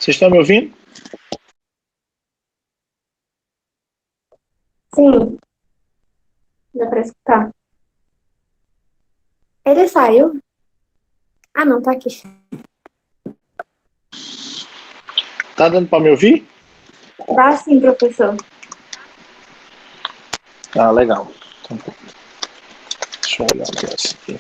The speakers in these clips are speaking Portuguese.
Vocês estão me ouvindo? Sim, dá pra escutar. Ele saiu? Ah, não, tá aqui. Tá dando para me ouvir? Dá sim, professor. Ah, legal. Então, deixa eu olhar um negócio aqui.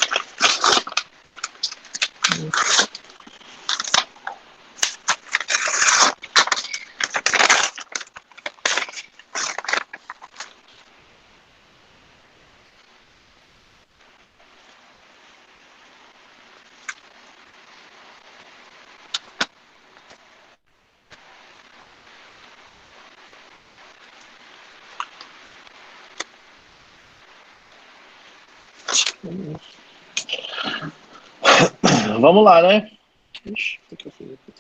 Vamos lá, né? Ixi, o que eu fiz aqui?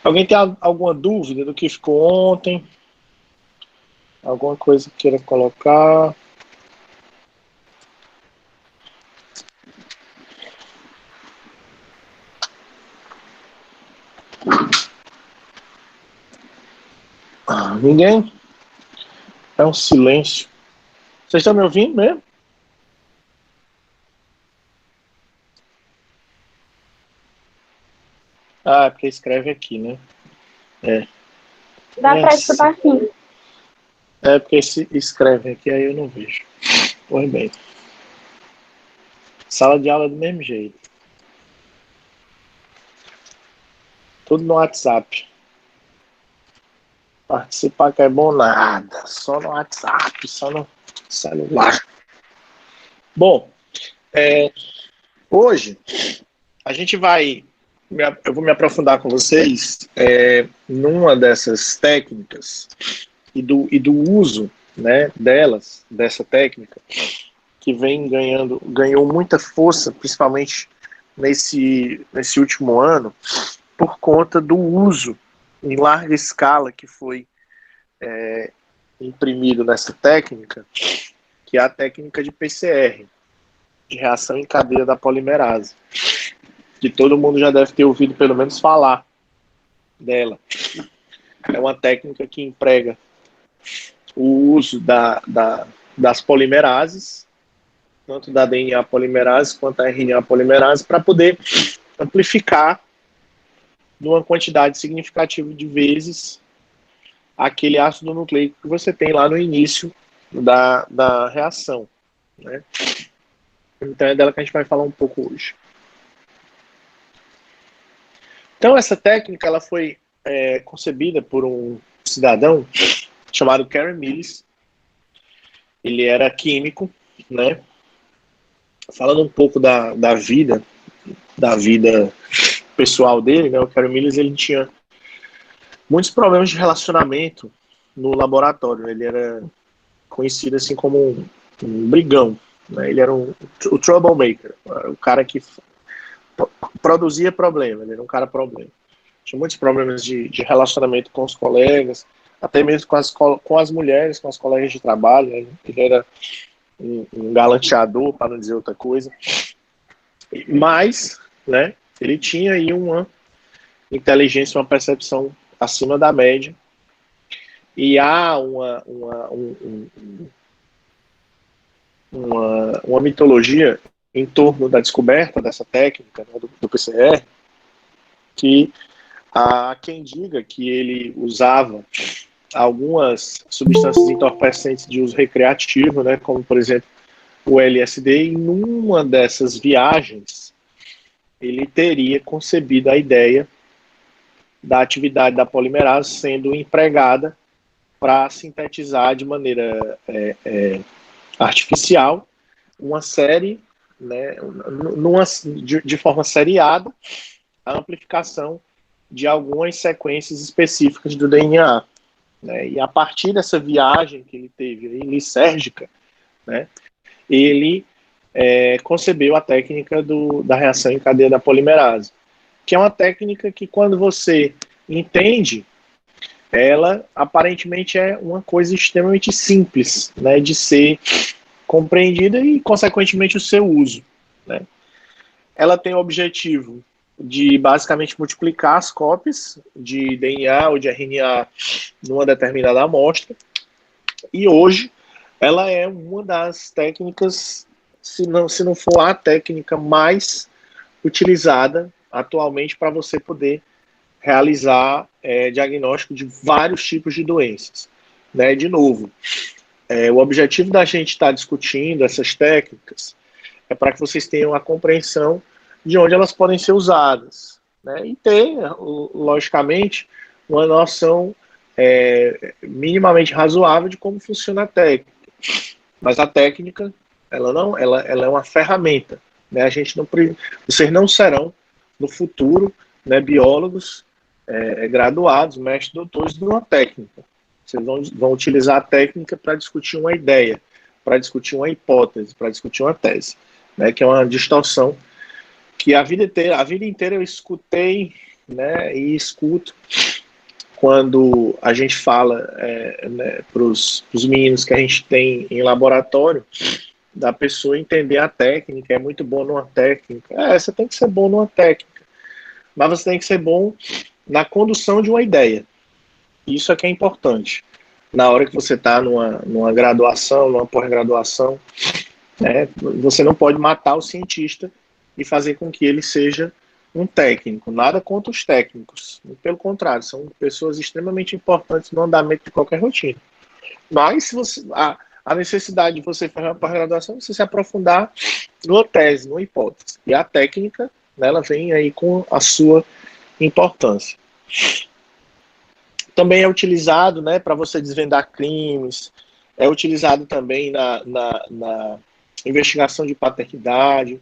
Alguém tem alguma dúvida do que ficou ontem? Alguma coisa que queira colocar? Ninguém? É um silêncio. Vocês estão me ouvindo mesmo? Ah, é porque escreve aqui, né? É. Dá pra escutar sim. É porque se escreve aqui, aí eu não vejo. Pois bem. Sala de aula do mesmo jeito. Tudo no WhatsApp. Participar que é bom nada. Só no WhatsApp, só no celular. Bom, hoje a gente vai. Eu vou me aprofundar com vocês numa dessas técnicas e do uso, né, delas, dessa técnica, que ganhou muita força, principalmente nesse último ano, por conta do uso em larga escala que foi imprimido nessa técnica, que é a técnica de PCR, de reação em cadeia da polimerase, que todo mundo já deve ter ouvido pelo menos falar dela. É uma técnica que emprega o uso das polimerases, tanto da DNA polimerase quanto da RNA polimerase, para poder amplificar numa quantidade significativa de vezes aquele ácido nucleico que você tem lá no início da reação, né? Então é dela que a gente vai falar um pouco hoje. Então essa técnica ela foi concebida por um cidadão chamado Karen Mills. Ele era químico, né? Falando um pouco da vida pessoal dele, né? O Karen Mills ele tinha muitos problemas de relacionamento no laboratório. Ele era conhecido assim como um brigão, né? Ele era o troublemaker, o cara que produzia problema. Ele era um cara problema. Tinha muitos problemas de relacionamento com os colegas, até mesmo com as mulheres, com as colegas de trabalho. Né? Ele era um galanteador, para não dizer outra coisa. Mas, né, ele tinha aí uma inteligência, uma percepção acima da média. E há uma mitologia em torno da descoberta dessa técnica, né, do PCR, que há quem diga que ele usava algumas substâncias entorpecentes de uso recreativo, né, como, por exemplo, o LSD, e numa dessas viagens, ele teria concebido a ideia da atividade da polimerase sendo empregada para sintetizar de maneira artificial uma série, né, de forma seriada, a amplificação de algumas sequências específicas do DNA. Né, e a partir dessa viagem que ele teve lisérgica, né, ele concebeu a técnica da reação em cadeia da polimerase, que é uma técnica que, quando você entende, ela aparentemente é uma coisa extremamente simples, né, de ser compreendida e, consequentemente, o seu uso. Né. Ela tem o objetivo de basicamente multiplicar as cópias de DNA ou de RNA numa determinada amostra, e hoje ela é uma das técnicas, se não for a técnica mais utilizada atualmente para você poder realizar diagnóstico de vários tipos de doenças. Né? De novo, o objetivo da gente estar discutindo essas técnicas é para que vocês tenham a compreensão de onde elas podem ser usadas, né? E ter, logicamente, uma noção minimamente razoável de como funciona a técnica. Mas a técnica, ela é uma ferramenta, né? Vocês não serão, no futuro, né, biólogos graduados, mestres, doutores de uma técnica. Vocês vão utilizar a técnica para discutir uma ideia, para discutir uma hipótese, para discutir uma tese, né, que é uma distorção que a vida inteira eu escutei, né, e escuto quando a gente fala né, para os meninos que a gente tem em laboratório, da pessoa entender a técnica, é muito bom numa técnica. Você tem que ser bom numa técnica, mas você tem que ser bom na condução de uma ideia. Isso é que é importante. Na hora que você está numa graduação, numa pós-graduação, né, você não pode matar o cientista e fazer com que ele seja um técnico. Nada contra os técnicos. Pelo contrário, são pessoas extremamente importantes no andamento de qualquer rotina. Mas se a necessidade de você fazer uma pós-graduação é você se aprofundar numa tese, numa hipótese. E a técnica, né, ela vem aí com a sua importância. Também é utilizado, né, para você desvendar crimes, é utilizado também na investigação de paternidade.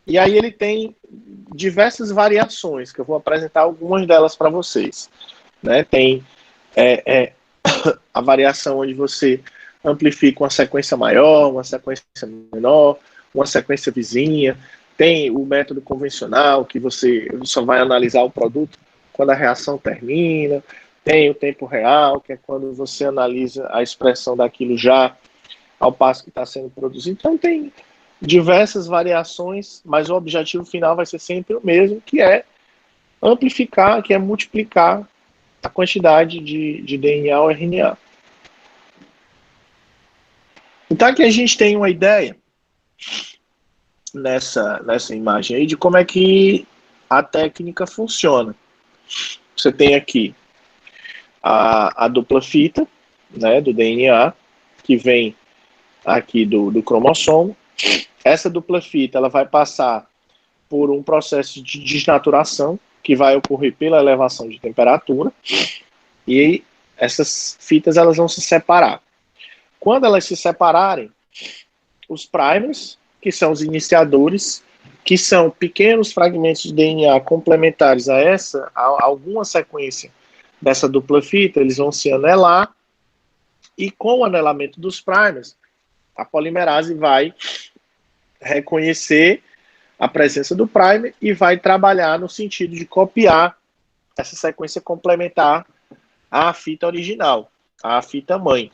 E aí ele tem diversas variações, que eu vou apresentar algumas delas para vocês. Né? Tem a variação onde você amplifica uma sequência maior, uma sequência menor, uma sequência vizinha. Tem o método convencional, que você só vai analisar o produto quando a reação termina. Tem o tempo real, que é quando você analisa a expressão daquilo já ao passo que está sendo produzido. Então tem diversas variações, mas o objetivo final vai ser sempre o mesmo, que é amplificar, que é multiplicar a quantidade de DNA ou RNA. Então aqui a gente tem uma ideia nessa imagem aí de como é que a técnica funciona. Você tem aqui a dupla fita, né, do DNA, que vem aqui do cromossomo. Essa dupla fita ela vai passar por um processo de desnaturação que vai ocorrer pela elevação de temperatura, e essas fitas elas vão se separar. Quando elas se separarem, os primers, que são os iniciadores, que são pequenos fragmentos de DNA complementares a alguma sequência dessa dupla fita, eles vão se anelar, e com o anelamento dos primers, a polimerase vai reconhecer a presença do primer e vai trabalhar no sentido de copiar essa sequência complementar à fita original, à fita mãe.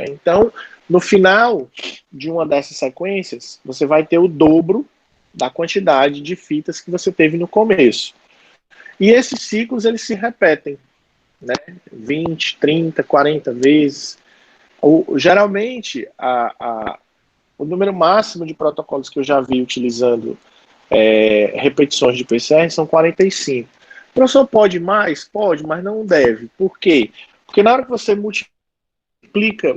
Então, no final de uma dessas sequências, você vai ter o dobro da quantidade de fitas que você teve no começo. E esses ciclos, eles se repetem, né? 20, 30, 40 vezes. Geralmente, o número máximo de protocolos que eu já vi utilizando repetições de PCR são 45. O professor pode mais? Pode, mas não deve. Por quê? Porque Porque na hora que você multiplica,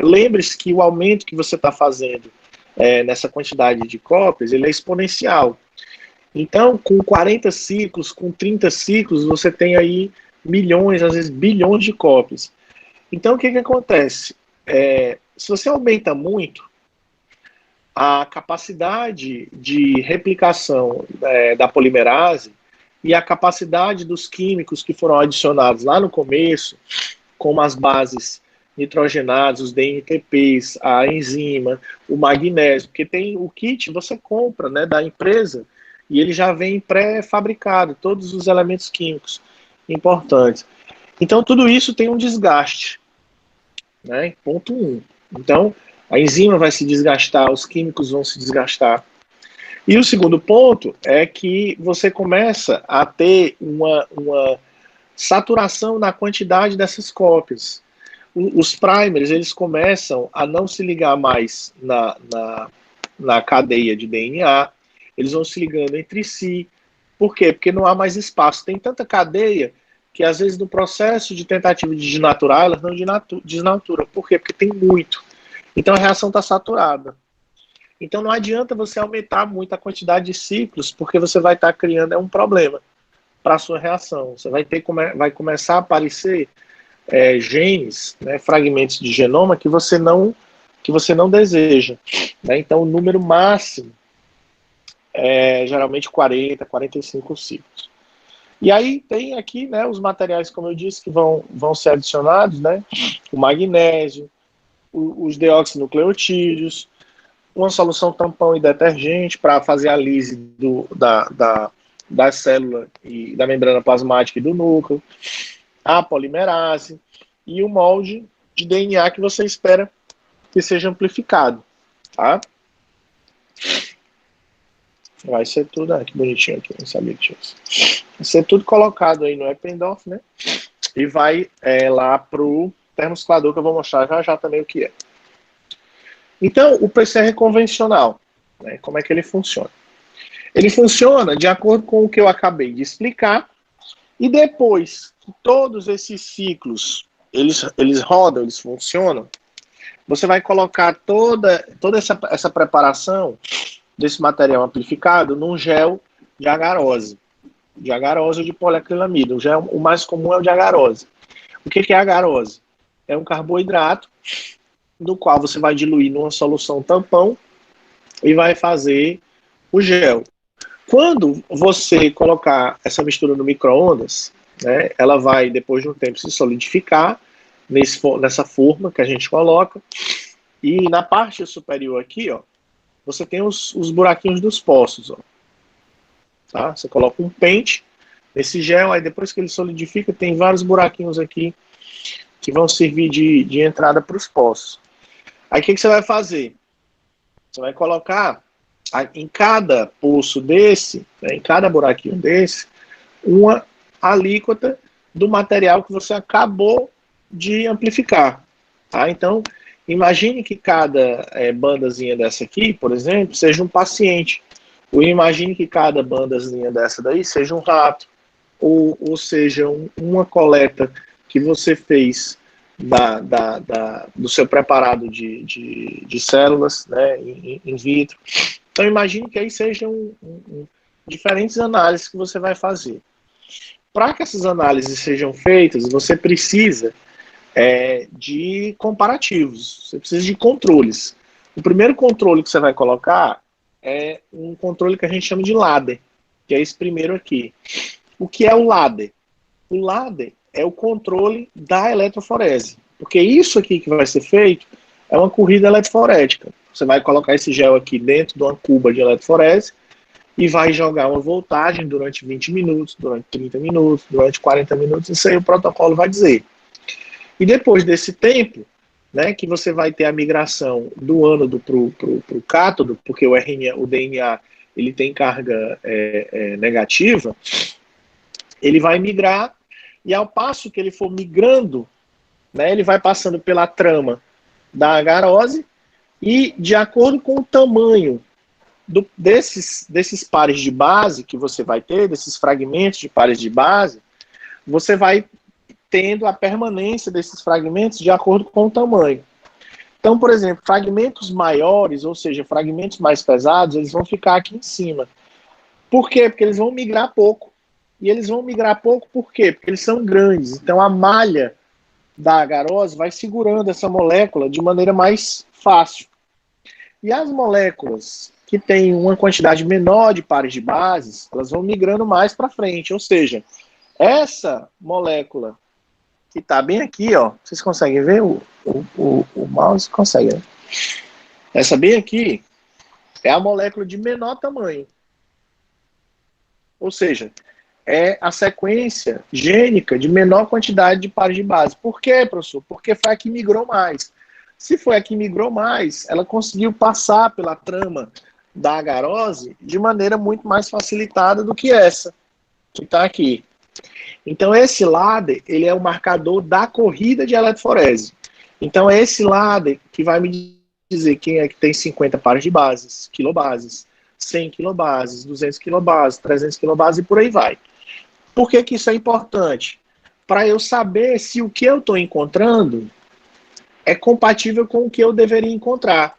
lembre-se que o aumento que você está fazendo nessa quantidade de cópias, ele é exponencial. Então, com 40 ciclos, com 30 ciclos, você tem aí milhões, às vezes bilhões de cópias. Então, o que acontece? Se você aumenta muito, a capacidade de replicação da polimerase e a capacidade dos químicos que foram adicionados lá no começo, como as bases nitrogenadas, os DNTPs, a enzima, o magnésio, porque tem o kit, você compra, né, da empresa, e ele já vem pré-fabricado, todos os elementos químicos importantes. Então, tudo isso tem um desgaste, né? Ponto 1. Então, a enzima vai se desgastar, os químicos vão se desgastar. E o segundo ponto é que você começa a ter uma saturação na quantidade dessas cópias. Os primers, eles começam a não se ligar mais na cadeia de DNA, eles vão se ligando entre si. Por quê? Porque não há mais espaço. Tem tanta cadeia que, às vezes, no processo de tentativa de desnaturar, elas não desnaturam. Por quê? Porque tem muito. Então, a reação está saturada. Então, não adianta você aumentar muito a quantidade de ciclos, porque você vai estar criando um problema para a sua reação. Você vai começar a aparecer genes, né, fragmentos de genoma que você não deseja. Né? Então, o número máximo é geralmente 40, 45 ciclos. E aí tem aqui, né, os materiais, como eu disse, que vão ser adicionados, né, o magnésio, os deoxinucleotídeos, uma solução tampão e detergente para fazer a lise da célula e da membrana plasmática e do núcleo, a polimerase e o molde de DNA que você espera que seja amplificado, tá? Vai ser tudo, que bonitinho aqui, não sabia que tinha isso. Vai ser tudo colocado aí no Eppendorf, né? E vai lá pro termosifador, que eu vou mostrar já também o que é. Então, o PCR convencional, né, como é que ele funciona? Ele funciona de acordo com o que eu acabei de explicar, e depois que todos esses ciclos, eles rodam, eles funcionam, você vai colocar toda essa preparação desse material amplificado num gel de agarose ou de poliacrilamida. O mais comum é o de agarose. O que é agarose? É um carboidrato no qual você vai diluir numa solução tampão e vai fazer o gel. Quando você colocar essa mistura no micro-ondas, né, ela vai, depois de um tempo, se solidificar nessa forma que a gente coloca, e na parte superior aqui, ó, você tem os buraquinhos dos poços. Ó. Tá? Você coloca um pente nesse gel, aí depois que ele solidifica, tem vários buraquinhos aqui que vão servir de entrada para os poços. Aí o que você vai fazer? Você vai colocar em cada poço desse, né, em cada buraquinho desse, uma alíquota do material que você acabou de amplificar. Tá? Então, imagine que cada bandazinha dessa aqui, por exemplo, seja um paciente. Ou imagine que cada bandazinha dessa daí seja um rato. Ou seja, uma coleta que você fez do seu preparado de células, né, in vitro. Então imagine que aí sejam diferentes análises que você vai fazer. Para que essas análises sejam feitas, você precisa de comparativos, você precisa de controles. O primeiro controle que você vai colocar é um controle que a gente chama de ladder, que é esse primeiro aqui. O que é o ladder? O ladder é o controle da eletroforese, porque isso aqui que vai ser feito é uma corrida eletroforética. Você vai colocar esse gel aqui dentro de uma cuba de eletroforese e vai jogar uma voltagem durante 20 minutos, durante 30 minutos, durante 40 minutos, isso aí o protocolo vai dizer. E depois desse tempo, né, que você vai ter a migração do ânodo para o cátodo, porque o DNA ele tem carga negativa, ele vai migrar, e ao passo que ele for migrando, né, ele vai passando pela trama da agarose, e de acordo com o tamanho desses pares de base que você vai ter, desses fragmentos de pares de base, você vai tendo a permanência desses fragmentos de acordo com o tamanho. Então, por exemplo, fragmentos maiores, ou seja, fragmentos mais pesados, eles vão ficar aqui em cima. Por quê? Porque eles vão migrar pouco. E eles vão migrar pouco por quê? Porque eles são grandes. Então, a malha da agarose vai segurando essa molécula de maneira mais fácil. E as moléculas que têm uma quantidade menor de pares de bases, elas vão migrando mais para frente. Ou seja, essa molécula que está bem aqui, ó, vocês conseguem ver? O mouse consegue, né? Essa bem aqui é a molécula de menor tamanho. Ou seja, é a sequência gênica de menor quantidade de pares de base. Por quê, professor? Porque foi a que migrou mais. Se foi a que migrou mais, ela conseguiu passar pela trama da agarose de maneira muito mais facilitada do que essa, que está aqui. Então, esse ladder, ele é o marcador da corrida de eletroforese. Então, é esse ladder que vai me dizer quem é que tem 50 pares de bases, quilobases, 100 quilobases, 200 quilobases, 300 quilobases e por aí vai. Por que que isso é importante? Para eu saber se o que eu estou encontrando é compatível com o que eu deveria encontrar.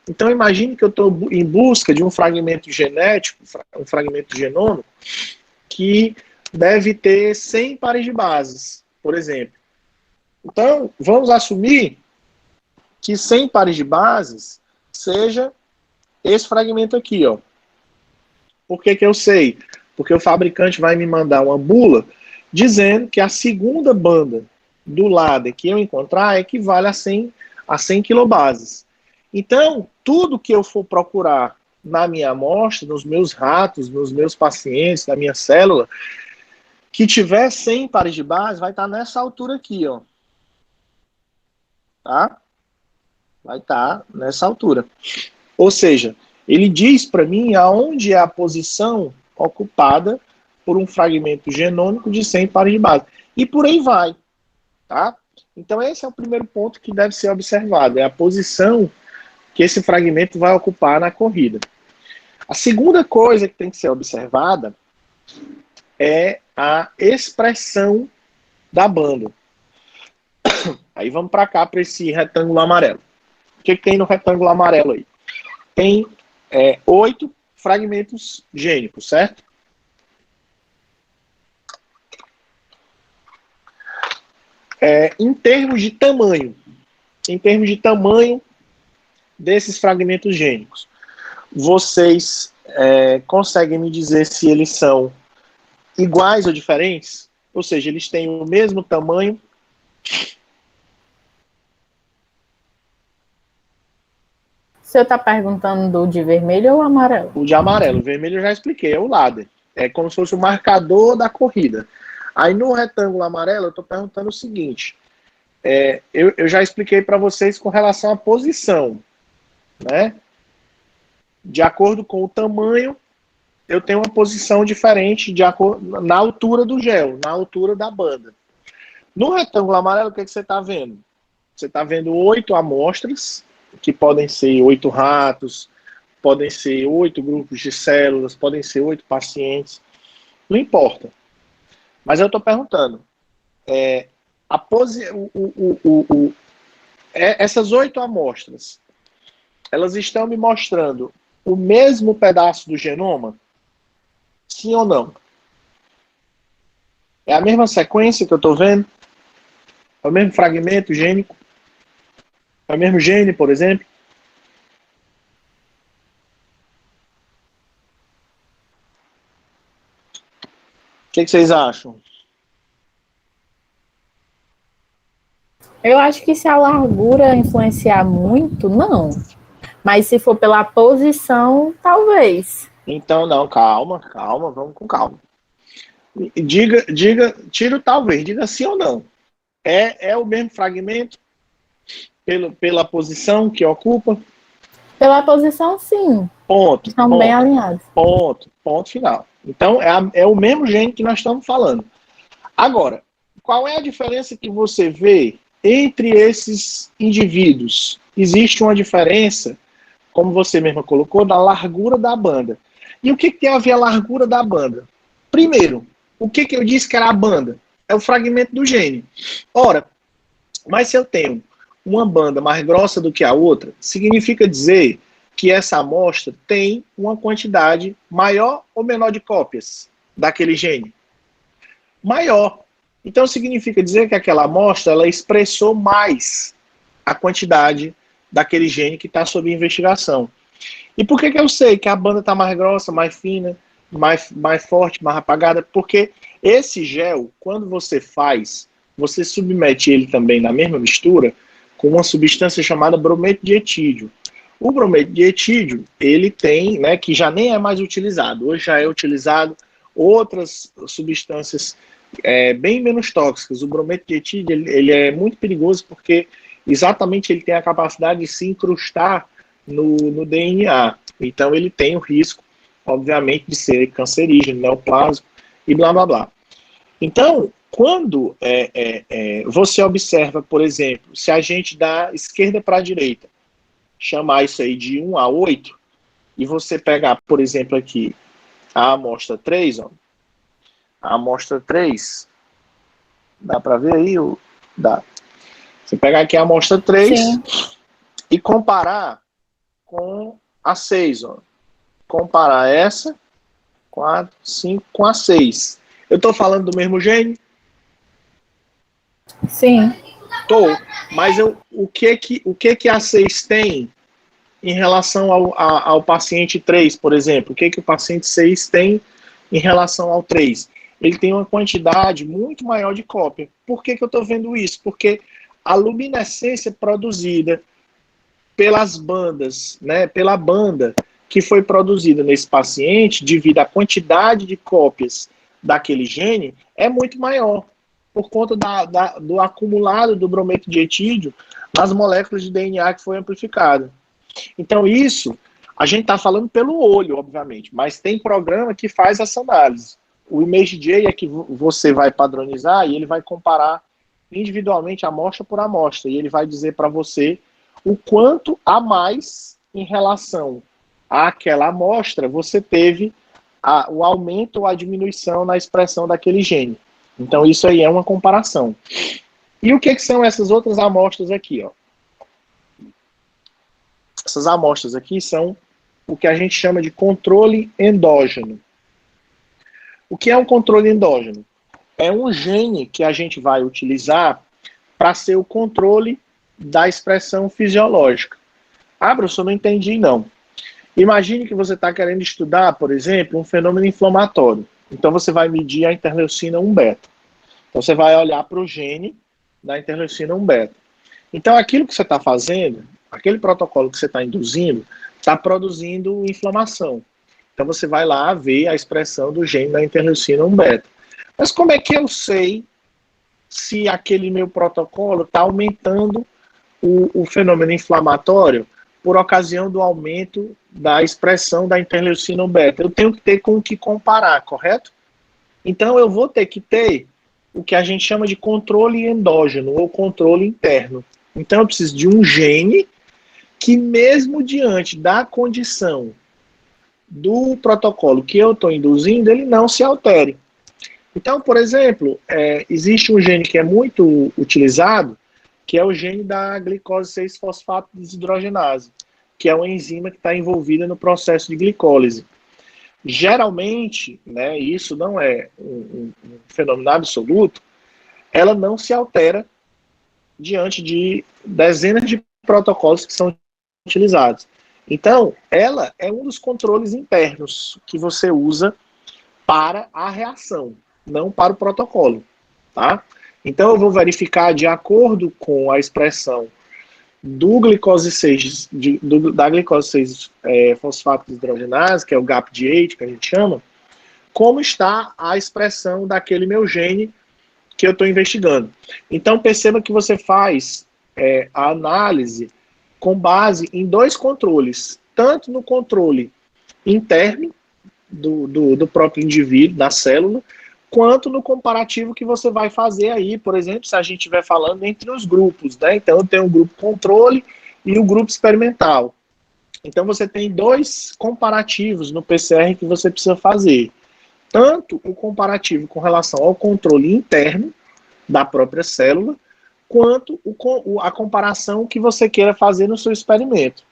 Então, imagine que eu estou em busca de um fragmento genético, um fragmento genômico, que deve ter 100 pares de bases, por exemplo. Então, vamos assumir que 100 pares de bases seja esse fragmento aqui, ó. Por que que eu sei? Porque o fabricante vai me mandar uma bula dizendo que a segunda banda do ladder que eu encontrar equivale a 100 quilobases. Então, tudo que eu for procurar na minha amostra, nos meus ratos, nos meus pacientes, na minha célula, que tiver 100 pares de base, vai estar nessa altura aqui, ó. Tá? Vai estar nessa altura. Ou seja, ele diz para mim aonde é a posição ocupada por um fragmento genômico de 100 pares de base. E por aí vai. Tá? Então esse é o primeiro ponto que deve ser observado, é a posição que esse fragmento vai ocupar na corrida. A segunda coisa que tem que ser observada é a expressão da banda. Aí vamos para cá, para esse retângulo amarelo. O que tem no retângulo amarelo aí? Tem 8 fragmentos gênicos, certo? Em termos de tamanho desses fragmentos gênicos, vocês conseguem me dizer se eles são iguais ou diferentes? Ou seja, eles têm o mesmo tamanho? O senhor está perguntando do de vermelho ou amarelo? O de amarelo. O vermelho eu já expliquei, é o ladder. É como se fosse o marcador da corrida. Aí no retângulo amarelo eu estou perguntando o seguinte. Eu já expliquei para vocês com relação à posição. Né? De acordo com o tamanho, eu tenho uma posição diferente na altura do gel, na altura da banda. No retângulo amarelo, o que você está vendo? Você está vendo 8 amostras, que podem ser 8 ratos, podem ser 8 grupos de células, podem ser 8 pacientes, não importa. Mas eu estou perguntando, essas 8 amostras, elas estão me mostrando o mesmo pedaço do genoma? Sim ou não? É a mesma sequência que eu estou vendo? É o mesmo fragmento gênico? É o mesmo gene, por exemplo? O que vocês acham? Eu acho que se a largura influenciar muito, não. Mas se for pela posição, talvez. Então, não, calma, vamos com calma. Tira o talvez, diga sim ou não. É o mesmo fragmento pela posição que ocupa? Pela posição, sim. Ponto. Estão bem alinhados. Ponto final. Então, é o mesmo gene que nós estamos falando. Agora, qual é a diferença que você vê entre esses indivíduos? Existe uma diferença, como você mesma colocou, da largura da banda. E o que tem a ver a largura da banda? Primeiro, o que eu disse que era a banda? é o fragmento do gene. Ora, mas se eu tenho uma banda mais grossa do que a outra, significa dizer que essa amostra tem uma quantidade maior ou menor de cópias daquele gene? Maior. Então significa dizer que aquela amostra ela expressou mais a quantidade daquele gene que está sob investigação. E por que eu sei que a banda está mais grossa, mais fina, mais forte, mais apagada? Porque esse gel, quando você faz, você submete ele também na mesma mistura com uma substância chamada brometo de etídio. O brometo de etídio, ele tem, né, que já nem é mais utilizado. Hoje já é utilizado outras substâncias bem menos tóxicas. O brometo de etídio, ele é muito perigoso porque exatamente ele tem a capacidade de se incrustar no DNA. Então ele tem o risco, obviamente, de ser cancerígeno, neoplásico e blá blá blá. Então, quando você observa, por exemplo, se a gente da esquerda para a direita chamar isso aí de 1 a 8, e você pegar, por exemplo, aqui a amostra 3, ó, a amostra 3, dá para ver aí? Dá. Você pegar aqui a amostra 3 Sim. e comparar com a 6, ó. Comparar essa, 4, 5, com a 6. Eu estou falando do mesmo gene? Sim. Tô. Mas o que a 6 tem em relação ao paciente 3, por exemplo? O que o paciente 6 tem em relação ao 3? Ele tem uma quantidade muito maior de cópia. Por que eu estou vendo isso? Porque a luminescência produzida pelas bandas, né, pela banda que foi produzida nesse paciente, devido à quantidade de cópias daquele gene, é muito maior, por conta do acumulado do brometo de etídio nas moléculas de DNA que foi amplificado. Então isso, a gente está falando pelo olho, obviamente, mas tem programa que faz essa análise. O ImageJ é que você vai padronizar e ele vai comparar individualmente amostra por amostra, e ele vai dizer para você o quanto a mais em relação àquela amostra você teve o aumento ou a diminuição na expressão daquele gene. Então isso aí é uma comparação. E o que são essas outras amostras aqui, ó? Essas amostras aqui são o que a gente chama de controle endógeno. O que é um controle endógeno? É um gene que a gente vai utilizar para ser o controle da expressão fisiológica. Ah, professor, não entendi, não. Imagine que você está querendo estudar, por exemplo, um fenômeno inflamatório. Então você vai medir a interleucina 1-beta. Então você vai olhar para o gene da interleucina 1-beta. Então aquilo que você está fazendo, aquele protocolo que você está induzindo, está produzindo inflamação. Então você vai lá ver a expressão do gene da interleucina 1-beta. Mas como é que eu sei se aquele meu protocolo está aumentando o fenômeno inflamatório por ocasião do aumento da expressão da interleucina 1-beta? Eu tenho que ter com o que comparar, correto? Então eu vou ter que ter o que a gente chama de controle endógeno ou controle interno. Então eu preciso de um gene que, mesmo diante da condição do protocolo que eu estou induzindo, ele não se altere. Então, por exemplo, existe um gene que é muito utilizado, que é o gene da glicose 6-fosfato desidrogenase, que é uma enzima que está envolvida no processo de glicólise. Geralmente, né, isso não é um fenômeno absoluto, ela não se altera diante de dezenas de protocolos que são utilizados. Então, ela é um dos controles internos que você usa para a reação, não para o protocolo, tá? Então eu vou verificar de acordo com a expressão do glicose 6, da glicose 6 fosfato desidrogenase, que é o GAPD8, que a gente chama, como está a expressão daquele meu gene que eu estou investigando. Então perceba que você faz a análise com base em dois controles, tanto no controle interno do próprio indivíduo, da célula, quanto no comparativo que você vai fazer aí, por exemplo, se a gente estiver falando entre os grupos, né? Então eu tenho o grupo controle e o grupo experimental. Então você tem dois comparativos no PCR que você precisa fazer. Tanto o comparativo com relação ao controle interno, da própria célula, quanto a comparação que você queira fazer no seu experimento,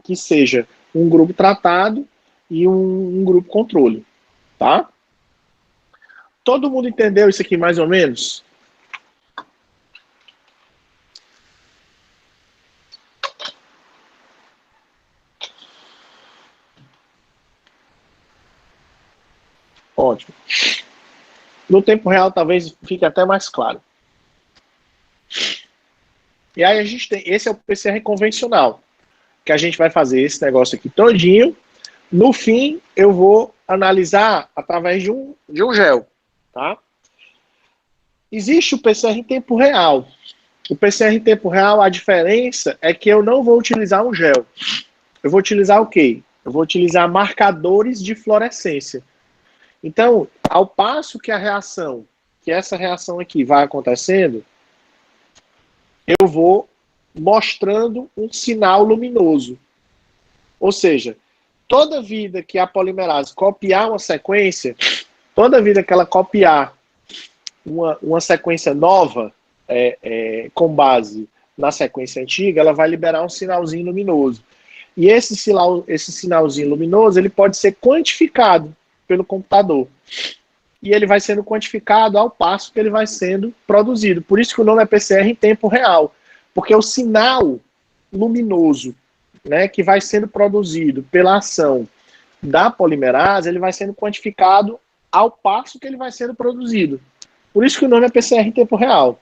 que seja um grupo tratado e um grupo controle, tá? Todo mundo entendeu isso aqui mais ou menos? Ótimo. No tempo real, talvez fique até mais claro. E aí a gente tem, esse é o PCR convencional, que a gente vai fazer esse negócio aqui todinho. No fim, eu vou analisar através de um gel, tá? Existe o PCR em tempo real. O PCR em tempo real, a diferença é que eu não vou utilizar um gel. Eu vou utilizar o quê? Eu vou utilizar marcadores de fluorescência. Então, ao passo que essa reação aqui vai acontecendo, eu vou mostrando um sinal luminoso. Ou seja, toda vida que a polimerase copiar uma sequência, toda vida que ela copiar uma sequência nova, com base na sequência antiga, ela vai liberar um sinalzinho luminoso. E esse sinalzinho luminoso, ele pode ser quantificado pelo computador. E ele vai sendo quantificado ao passo que ele vai sendo produzido. Por isso que o nome é PCR em tempo real. Porque o sinal luminoso, né, que vai sendo produzido pela ação da polimerase, ele vai sendo quantificado ao passo que ele vai sendo produzido. Por isso que o nome é PCR em tempo real.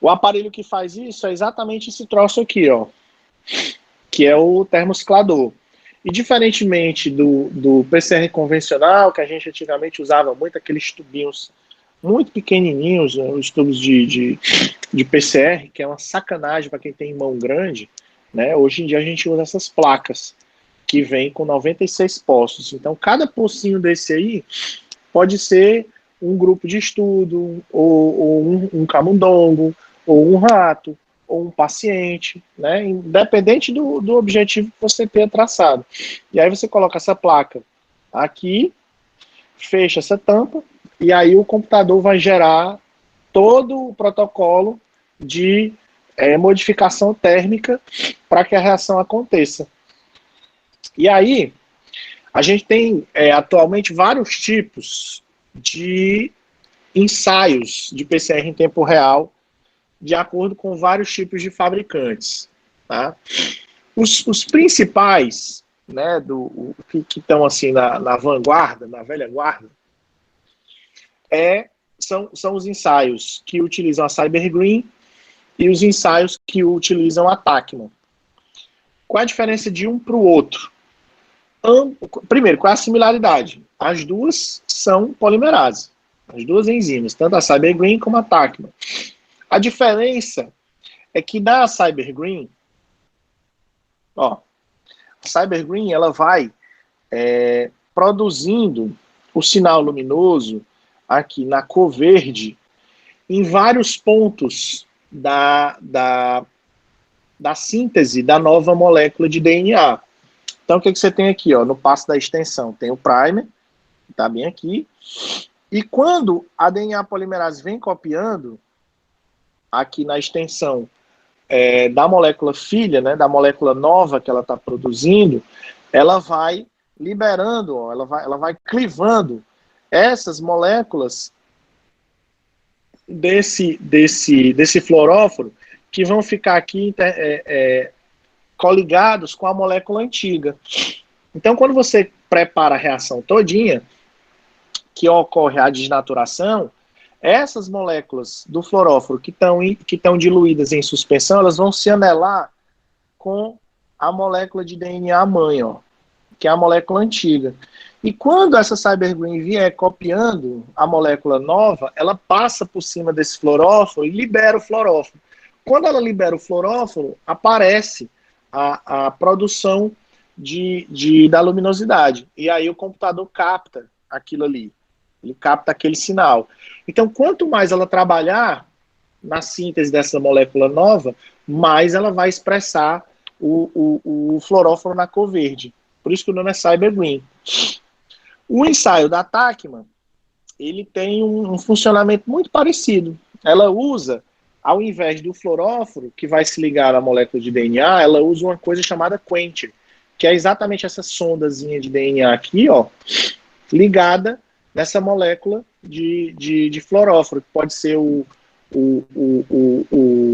O aparelho que faz isso é exatamente esse troço aqui, ó, que é o termociclador. E diferentemente do PCR convencional, que a gente antigamente usava muito, aqueles tubinhos muito pequenininhos, os tubos de PCR, que é uma sacanagem para quem tem mão grande, né? Hoje em dia a gente usa essas placas, que vem com 96 poços. Então, cada pocinho desse aí pode ser um grupo de estudo, ou um camundongo, ou um rato, ou um paciente, né? Independente do objetivo que você tenha traçado. E aí você coloca essa placa aqui, fecha essa tampa, e aí o computador vai gerar todo o protocolo de modificação térmica para que a reação aconteça. E aí, a gente tem atualmente vários tipos de ensaios de PCR em tempo real, de acordo com vários tipos de fabricantes. Tá? Os principais, né, que estão assim na vanguarda, na velha guarda, são os ensaios que utilizam a CyberGreen e os ensaios que utilizam a Tachman. Qual a diferença de um para o outro? Primeiro, qual é a similaridade? As duas são polimerase, as duas enzimas, tanto a CyberGreen como a Tachman. A diferença é que na CyberGreen, a CyberGreen ela vai produzindo o sinal luminoso aqui na cor verde em vários pontos da síntese da nova molécula de DNA. Então, o que você tem aqui? No passo da extensão, tem o primer, que está bem aqui, e quando a DNA polimerase vem copiando, aqui na extensão da molécula filha, né, da molécula nova que ela está produzindo, ela vai liberando, ela vai clivando essas moléculas desse fluoróforo que vão ficar aqui coligados com a molécula antiga. Então, quando você prepara a reação todinha, que ocorre a desnaturação, essas moléculas do fluoróforo que estão diluídas em suspensão, elas vão se anelar com a molécula de DNA mãe, que é a molécula antiga. E quando essa CyberGreen vier copiando a molécula nova, ela passa por cima desse fluoróforo e libera o fluoróforo. Quando ela libera o fluoróforo, aparece a produção da luminosidade. E aí o computador capta aquilo ali. Ele capta aquele sinal. Então, quanto mais ela trabalhar na síntese dessa molécula nova, mais ela vai expressar o fluoróforo na cor verde. Por isso que o nome é CyberGreen. O ensaio da Tachman, ele tem um funcionamento muito parecido. Ela usa, ao invés do fluoróforo, que vai se ligar à molécula de DNA, ela usa uma coisa chamada quencher, que é exatamente essa sondazinha de DNA aqui, ó, ligada nessa molécula de fluoróforo, que pode ser o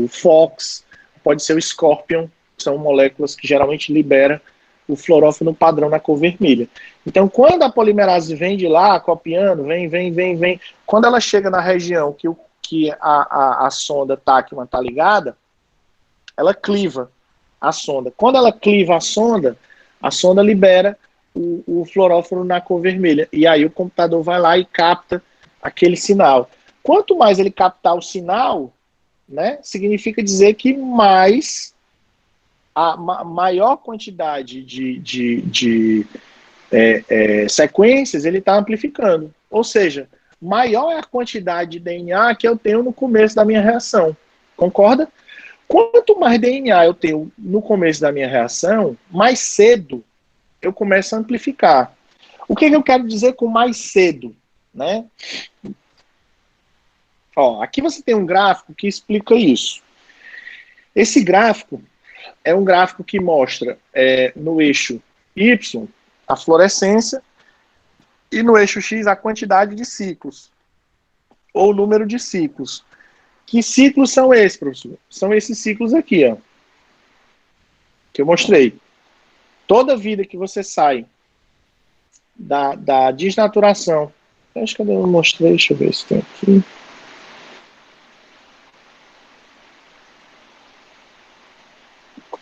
FOX, pode ser o Scorpion, são moléculas que geralmente liberam o fluoróforo no padrão na cor vermelha. Então, quando a polimerase vem de lá, copiando, vem, quando ela chega na região que a sonda Tachman está ligada, ela cliva a sonda. Quando ela cliva a sonda libera o fluoróforo na cor vermelha. E aí o computador vai lá e capta aquele sinal. Quanto mais ele captar o sinal, né, significa dizer que mais a maior quantidade de sequências ele está amplificando. Ou seja, maior é a quantidade de DNA que eu tenho no começo da minha reação. Concorda? Quanto mais DNA eu tenho no começo da minha reação, mais cedo eu começo a amplificar. O que eu quero dizer com mais cedo? Né? Ó, aqui você tem um gráfico que explica isso. Esse gráfico é um gráfico que mostra no eixo Y a fluorescência e no eixo X a quantidade de ciclos, ou o número de ciclos. Que ciclos são esses, professor? São esses ciclos aqui, ó, que eu mostrei. Toda vida que você sai da desnaturação, acho que eu mostrei, deixa eu ver se tem aqui.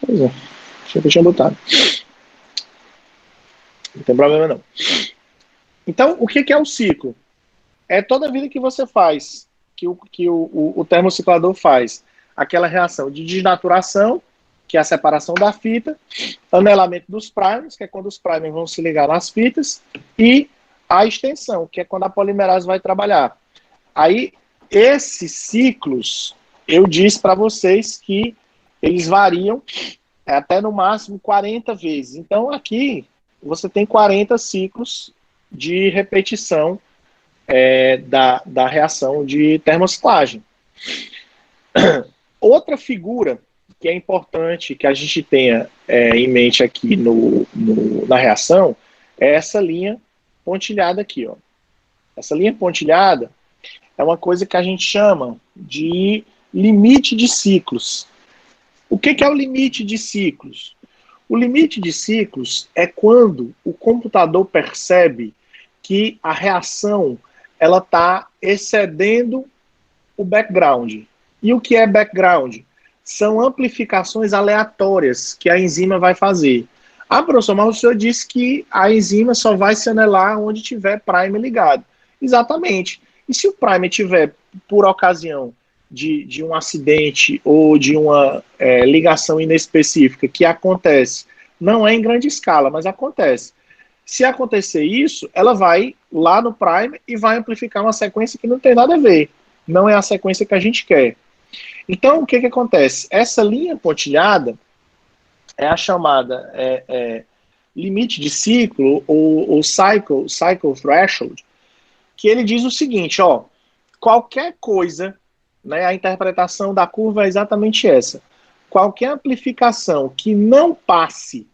Pois é, deixa eu botar. Não tem problema não. Então, o que é o ciclo? É toda vida que você faz, que o termociclador faz, aquela reação de desnaturação, que é a separação da fita, anelamento dos primers, que é quando os primers vão se ligar nas fitas, e a extensão, que é quando a polimerase vai trabalhar. Aí, esses ciclos, eu disse para vocês que eles variam até no máximo 40 vezes. Então, aqui, você tem 40 ciclos de repetição da reação de termociclagem. Outra figura que é importante que a gente tenha em mente aqui na reação é essa linha pontilhada aqui. Ó. Essa linha pontilhada é uma coisa que a gente chama de limite de ciclos. O que é o limite de ciclos? O limite de ciclos é quando o computador percebe que a reação ela está excedendo o background. E o que é background? São amplificações aleatórias que a enzima vai fazer. Ah, professor, mas o senhor disse que a enzima só vai se anelar onde tiver primer ligado. Exatamente. E se o primer tiver, por ocasião de um acidente ou de uma ligação inespecífica que acontece, não é em grande escala, mas acontece. Se acontecer isso, ela vai lá no primer e vai amplificar uma sequência que não tem nada a ver. Não é a sequência que a gente quer. Então, o que acontece? Essa linha pontilhada é a chamada limite de ciclo, ou cycle threshold, que ele diz o seguinte, ó, qualquer coisa, né, a interpretação da curva é exatamente essa. Qualquer amplificação que não passe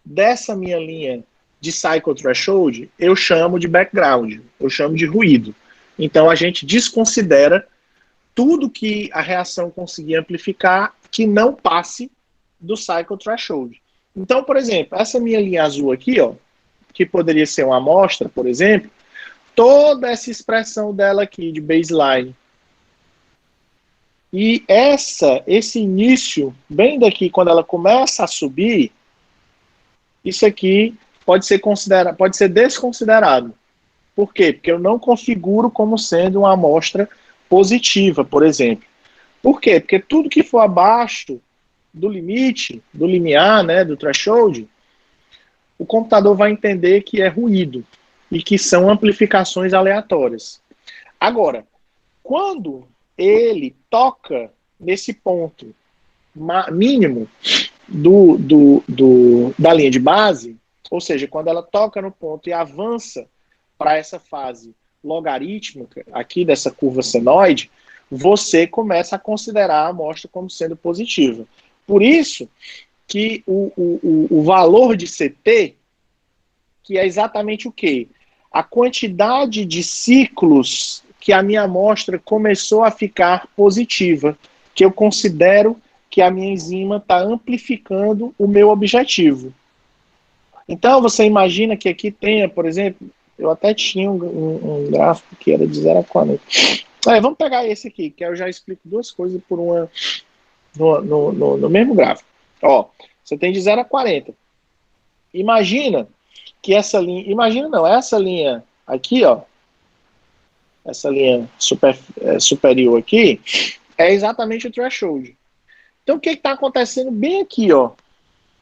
dessa minha linha de cycle threshold, eu chamo de background, eu chamo de ruído. Então, a gente desconsidera tudo que a reação conseguir amplificar que não passe do cycle threshold. Então, por exemplo, essa minha linha azul aqui, ó, que poderia ser uma amostra, por exemplo, toda essa expressão dela aqui de baseline. E esse início, bem daqui, quando ela começa a subir, isso aqui pode ser desconsiderado. Por quê? Porque eu não configuro como sendo uma amostra positiva, por exemplo. Por quê? Porque tudo que for abaixo do limite, do limiar, né, do threshold, o computador vai entender que é ruído e que são amplificações aleatórias. Agora, quando ele toca nesse ponto mínimo da linha de base, ou seja, quando ela toca no ponto e avança para essa fase logarítmica aqui dessa curva senoide, você começa a considerar a amostra como sendo positiva. Por isso que o valor de CT, que é exatamente o quê? A quantidade de ciclos que a minha amostra começou a ficar positiva, que eu considero que a minha enzima está amplificando o meu objetivo. Então, você imagina que aqui tenha, por exemplo, eu até tinha um gráfico que era de 0 a 40. Vamos pegar esse aqui, que eu já explico duas coisas por uma no mesmo gráfico. Ó, você tem de 0 a 40. Imagina que essa linha, essa linha aqui, ó, essa linha superior aqui, é exatamente o threshold. Então, o que está acontecendo bem aqui, ó? O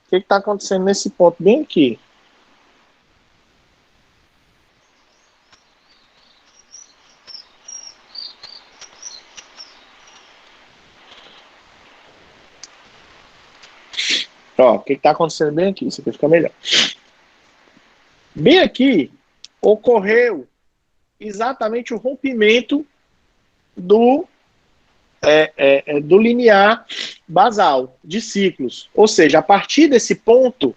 que está acontecendo nesse ponto bem aqui? Ó, o que está acontecendo bem aqui? Isso aqui fica melhor. Bem aqui, ocorreu exatamente o rompimento do linear basal de ciclos. Ou seja, a partir desse ponto,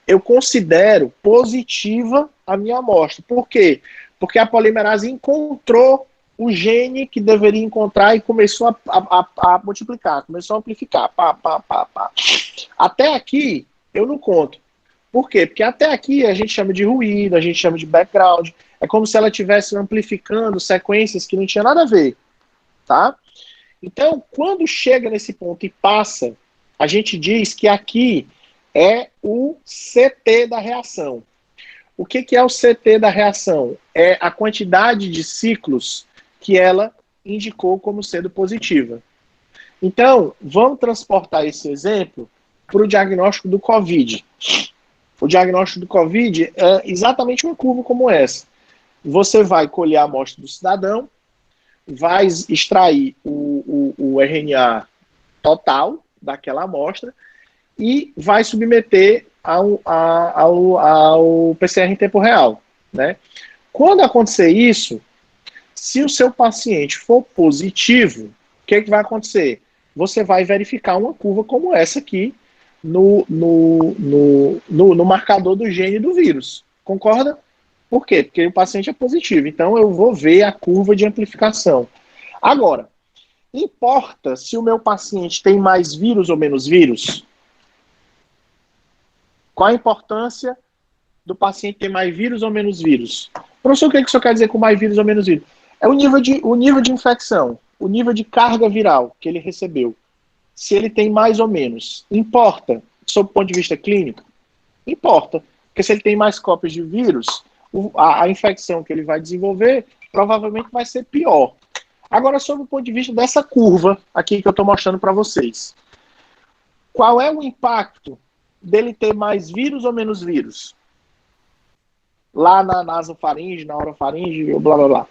eu considero positiva a minha amostra. Por quê? Porque a polimerase encontrou o gene que deveria encontrar e começou a multiplicar, começou a amplificar. Até aqui, eu não conto. Por quê? Porque até aqui a gente chama de ruído, a gente chama de background. É como se ela estivesse amplificando sequências que não tinha nada a ver. Tá? Então, quando chega nesse ponto e passa, a gente diz que aqui é o CT da reação. O que é o CT da reação? É a quantidade de ciclos que ela indicou como sendo positiva. Então, vamos transportar esse exemplo para o diagnóstico do COVID. O diagnóstico do COVID é exatamente uma curva como essa. Você vai colher a amostra do cidadão, vai extrair o RNA total daquela amostra e vai submeter ao PCR em tempo real. Né? Quando acontecer isso, se o seu paciente for positivo, o que vai acontecer? Você vai verificar uma curva como essa aqui no marcador do gene do vírus. Concorda? Por quê? Porque o paciente é positivo. Então, eu vou ver a curva de amplificação. Agora, importa se o meu paciente tem mais vírus ou menos vírus? Qual a importância do paciente ter mais vírus ou menos vírus? Professor, o que o senhor quer dizer com mais vírus ou menos vírus? É o nível de infecção, o nível de carga viral que ele recebeu. Se ele tem mais ou menos. Importa, sob o ponto de vista clínico? Importa. Porque se ele tem mais cópias de vírus, a infecção que ele vai desenvolver provavelmente vai ser pior. Agora, sob o ponto de vista dessa curva aqui que eu estou mostrando para vocês. Qual é o impacto dele ter mais vírus ou menos vírus? Lá na nasofaringe, na orofaringe, blá blá blá.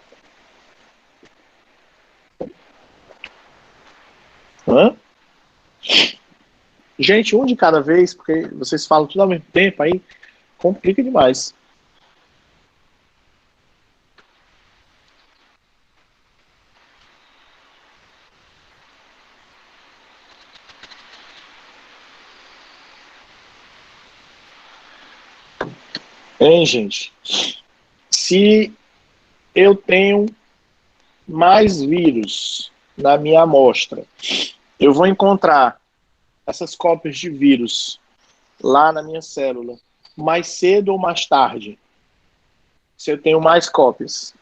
Hã? Gente, um de cada vez, porque vocês falam tudo ao mesmo tempo, aí complica demais. Hein, gente? Se eu tenho mais vírus na minha amostra, eu vou encontrar essas cópias de vírus lá na minha célula mais cedo ou mais tarde. Se eu tenho mais cópias,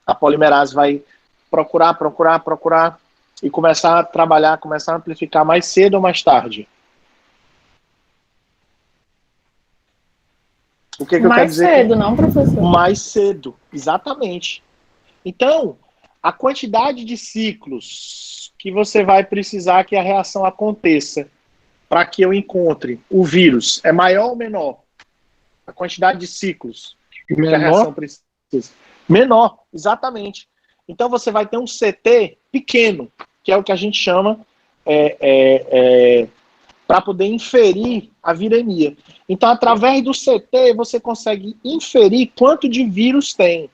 a polimerase vai procurar e começar a trabalhar, começar a amplificar mais cedo ou mais tarde. O que eu quero dizer? Mais cedo, não, professor? Mais cedo, exatamente. Então, a quantidade de ciclos que você vai precisar que a reação aconteça para que eu encontre o vírus é maior ou menor? A quantidade de ciclos que a reação precisa. Menor, exatamente. Então você vai ter um CT pequeno, que é o que a gente chama para poder inferir a viremia. Então, através do CT, você consegue inferir quanto de vírus tem.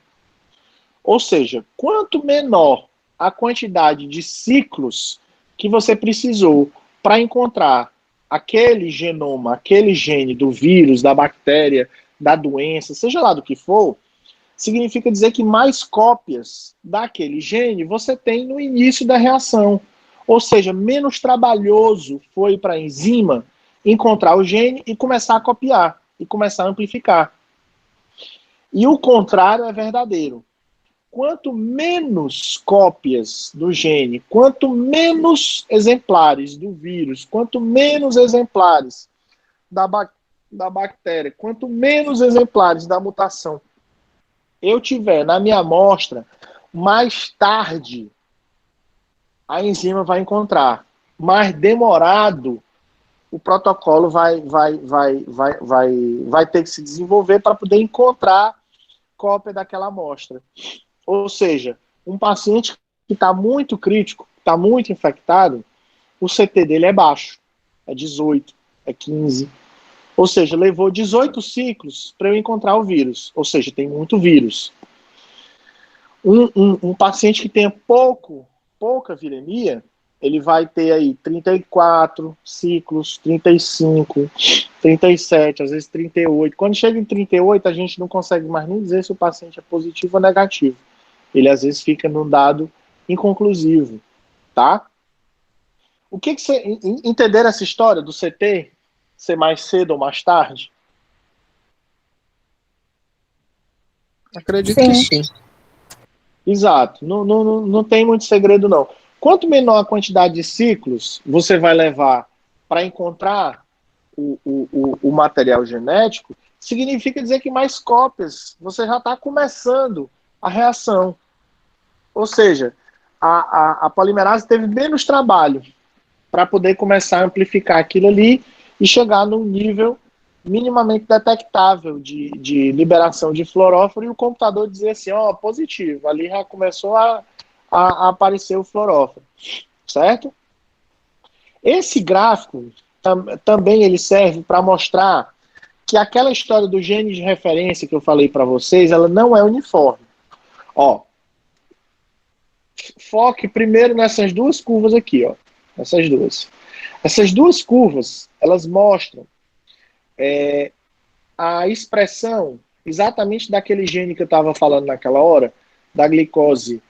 Ou seja, quanto menor a quantidade de ciclos que você precisou para encontrar aquele genoma, aquele gene do vírus, da bactéria, da doença, seja lá do que for, significa dizer que mais cópias daquele gene você tem no início da reação. Ou seja, menos trabalhoso foi para a enzima encontrar o gene e começar a copiar, e começar a amplificar. E o contrário é verdadeiro. Quanto menos cópias do gene, quanto menos exemplares do vírus, quanto menos exemplares da bactéria, quanto menos exemplares da mutação eu tiver na minha amostra, mais tarde a enzima vai encontrar. Mais demorado o protocolo vai ter que se desenvolver para poder encontrar cópia daquela amostra. Ou seja, um paciente que está muito crítico, está muito infectado, o CT dele é baixo, é 18, é 15. Ou seja, levou 18 ciclos para eu encontrar o vírus. Ou seja, tem muito vírus. Um paciente que tenha pouca viremia, ele vai ter aí 34 ciclos, 35, 37, às vezes 38. Quando chega em 38, a gente não consegue mais nem dizer se o paciente é positivo ou negativo. Ele às vezes fica num dado inconclusivo, tá? O que você entender essa história do CT ser mais cedo ou mais tarde? Acredito que sim. Exato, não tem muito segredo não. Quanto menor a quantidade de ciclos você vai levar para encontrar o material genético, significa dizer que mais cópias você já está começando a reação. Ou seja, a polimerase teve menos trabalho para poder começar a amplificar aquilo ali e chegar num nível minimamente detectável de liberação de fluoróforo, e o computador dizer assim, ó, positivo, ali já começou a aparecer o fluoróforo, certo? Esse gráfico também ele serve para mostrar que aquela história do gene de referência que eu falei para vocês, ela não é uniforme. Ó, foque primeiro nessas duas curvas aqui, ó, essas duas. Essas duas curvas, elas mostram a expressão exatamente daquele gene que eu estava falando naquela hora, da glicose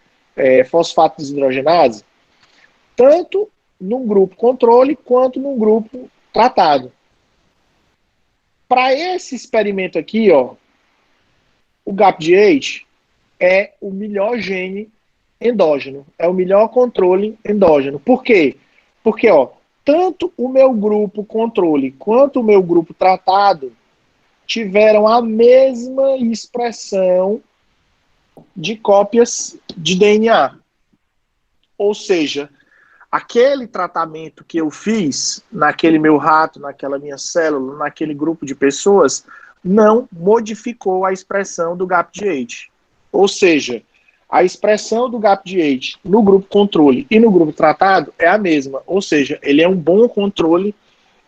fosfato desidrogenase, tanto num grupo controle quanto num grupo tratado. Para esse experimento aqui, ó, o GAPDH é o melhor gene endógeno, é o melhor controle endógeno. Por quê? Porque, ó, tanto o meu grupo controle quanto o meu grupo tratado tiveram a mesma expressão de cópias de DNA. Ou seja, aquele tratamento que eu fiz naquele meu rato, naquela minha célula, naquele grupo de pessoas, não modificou a expressão do GAPDH. Ou seja, a expressão do GAPDH no grupo controle e no grupo tratado é a mesma. Ou seja, ele é um bom controle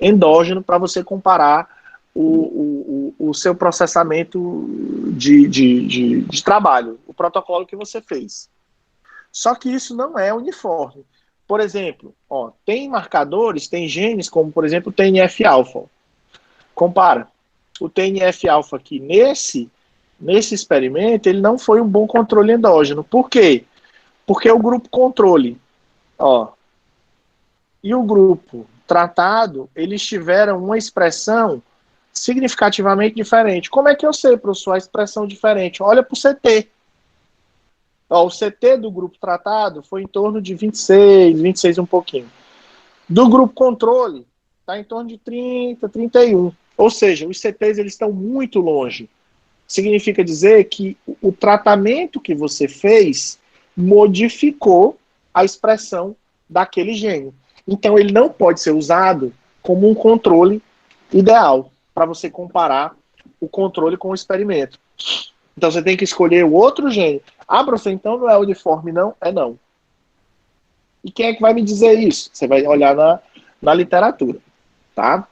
endógeno para você comparar o seu processamento de trabalho, o protocolo que você fez. Só que isso não é uniforme. Por exemplo, ó, tem marcadores, tem genes, como por exemplo o TNF-alfa. Compara. O TNF-alfa aqui, nesse experimento, ele não foi um bom controle endógeno. Por quê? Porque o grupo controle, ó, e o grupo tratado, eles tiveram uma expressão significativamente diferente. Como é que eu sei, professor, a expressão diferente? Olha para o CT. Ó, o CT do grupo tratado foi em torno de 26 um pouquinho. Do grupo controle, está em torno de 30, 31. Ou seja, os CTs eles estão muito longe. Significa dizer que o tratamento que você fez modificou a expressão daquele gene. Então, ele não pode ser usado como um controle ideal para você comparar o controle com o experimento. Então, você tem que escolher o outro gene. Ah, professor, então não é uniforme, não? É não. E quem é que vai me dizer isso? Você vai olhar na literatura, tá?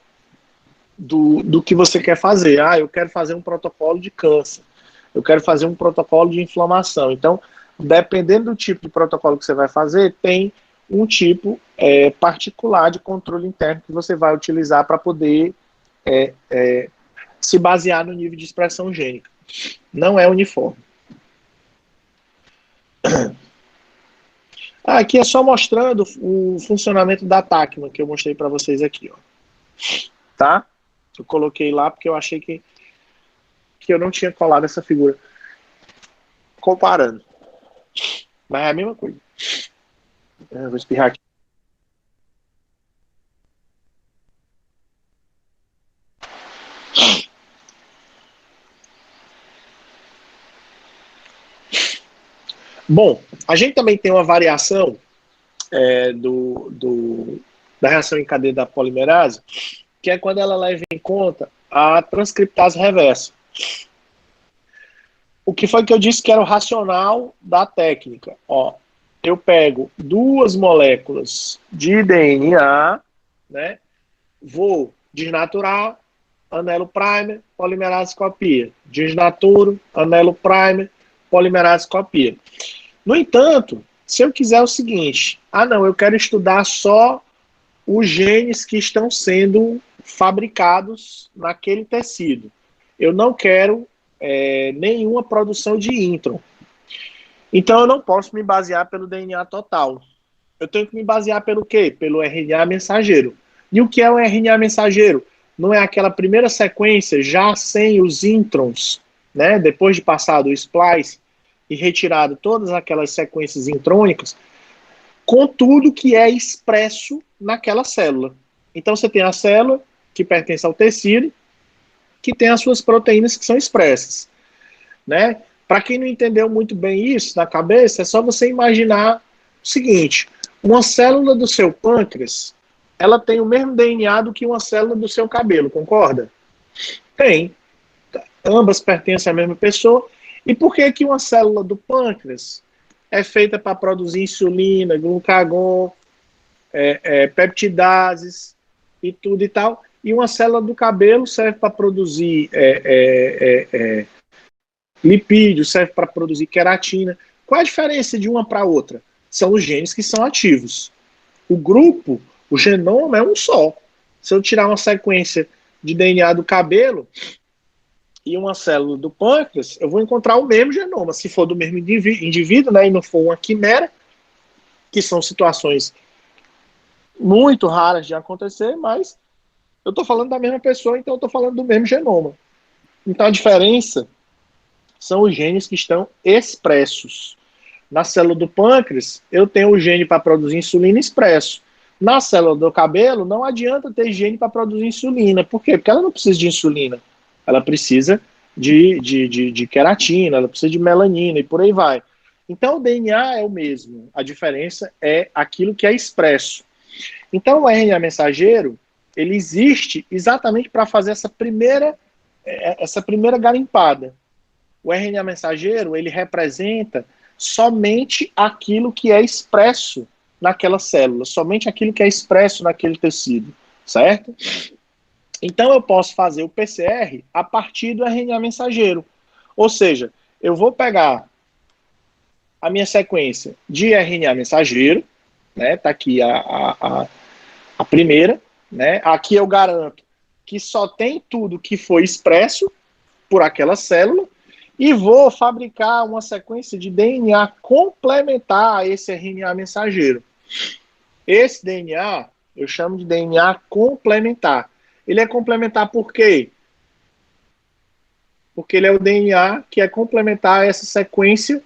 Do que você quer fazer. Ah, eu quero fazer um protocolo de câncer. eu quero fazer um protocolo de inflamação. Então, dependendo do tipo de protocolo que você vai fazer, tem um tipo particular de controle interno que você vai utilizar para poder se basear no nível de expressão gênica. Não é uniforme. Aqui é só mostrando o funcionamento da TACMA que eu mostrei para vocês aqui, ó. Tá? Eu coloquei lá porque eu achei que eu não tinha colado essa figura comparando. Mas é a mesma coisa. Eu vou espirrar aqui. Bom, a gente também tem uma variação da reação em cadeia da polimerase, que é quando ela leva em conta a transcriptase reversa. O que foi que eu disse que era o racional da técnica? Ó, eu pego 2 moléculas de DNA, né? Vou desnaturar, anelo primer, polimerase copia. Desnaturo, anelo primer, polimerase copia. No entanto, se eu quiser o seguinte, não, eu quero estudar só os genes que estão sendo fabricados naquele tecido. Eu não quero nenhuma produção de intron. Então eu não posso me basear pelo DNA total. Eu tenho que me basear pelo quê? Pelo RNA mensageiro. E o que é o RNA mensageiro? Não é aquela primeira sequência já sem os introns, né? Depois de passado o splice e retirado todas aquelas sequências intrônicas, com tudo que é expresso naquela célula. Então você tem a célula que pertence ao tecido, que tem as suas proteínas que são expressas, né? Para quem não entendeu muito bem isso na cabeça, é só você imaginar o seguinte: uma célula do seu pâncreas, ela tem o mesmo DNA do que uma célula do seu cabelo, concorda? Tem. Ambas pertencem à mesma pessoa. E por que que uma célula do pâncreas é feita para produzir insulina, glucagon, peptidases e tudo e tal, e uma célula do cabelo serve para produzir lipídios, serve para produzir queratina? Qual a diferença de uma para outra? São os genes que são ativos. O grupo, o genoma é um só. Se eu tirar uma sequência de DNA do cabelo e uma célula do pâncreas, eu vou encontrar o mesmo genoma, se for do mesmo indivíduo, né, e não for uma quimera, que são situações muito raras de acontecer, mas eu estou falando da mesma pessoa, então eu estou falando do mesmo genoma. Então a diferença são os genes que estão expressos. Na célula do pâncreas, eu tenho o gene para produzir insulina expresso. Na célula do cabelo, não adianta ter gene para produzir insulina. Por quê? Porque ela não precisa de insulina. Ela precisa de queratina, ela precisa de melanina e por aí vai. Então o DNA é o mesmo. A diferença é aquilo que é expresso. Então o RNA mensageiro, ele existe exatamente para fazer essa primeira garimpada. O RNA mensageiro, ele representa somente aquilo que é expresso naquela célula, somente aquilo que é expresso naquele tecido, certo? Então eu posso fazer o PCR a partir do RNA mensageiro. Ou seja, eu vou pegar a minha sequência de RNA mensageiro, né? Tá aqui a primeira, né? Aqui eu garanto que só tem tudo que foi expresso por aquela célula, e vou fabricar uma sequência de DNA complementar a esse RNA mensageiro. Esse DNA eu chamo de DNA complementar. Ele é complementar por quê? Porque ele é o DNA que é complementar a essa sequência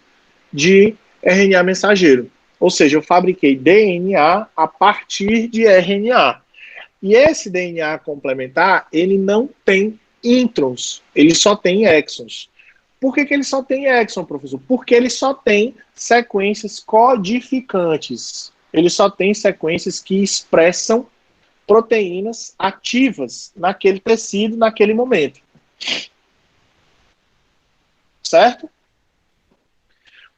de RNA mensageiro. Ou seja, eu fabriquei DNA a partir de RNA. E esse DNA complementar, ele não tem introns, ele só tem exons. Por que ele só tem exon, professor? Porque ele só tem sequências codificantes. Ele só tem sequências que expressam proteínas ativas naquele tecido, naquele momento. Certo?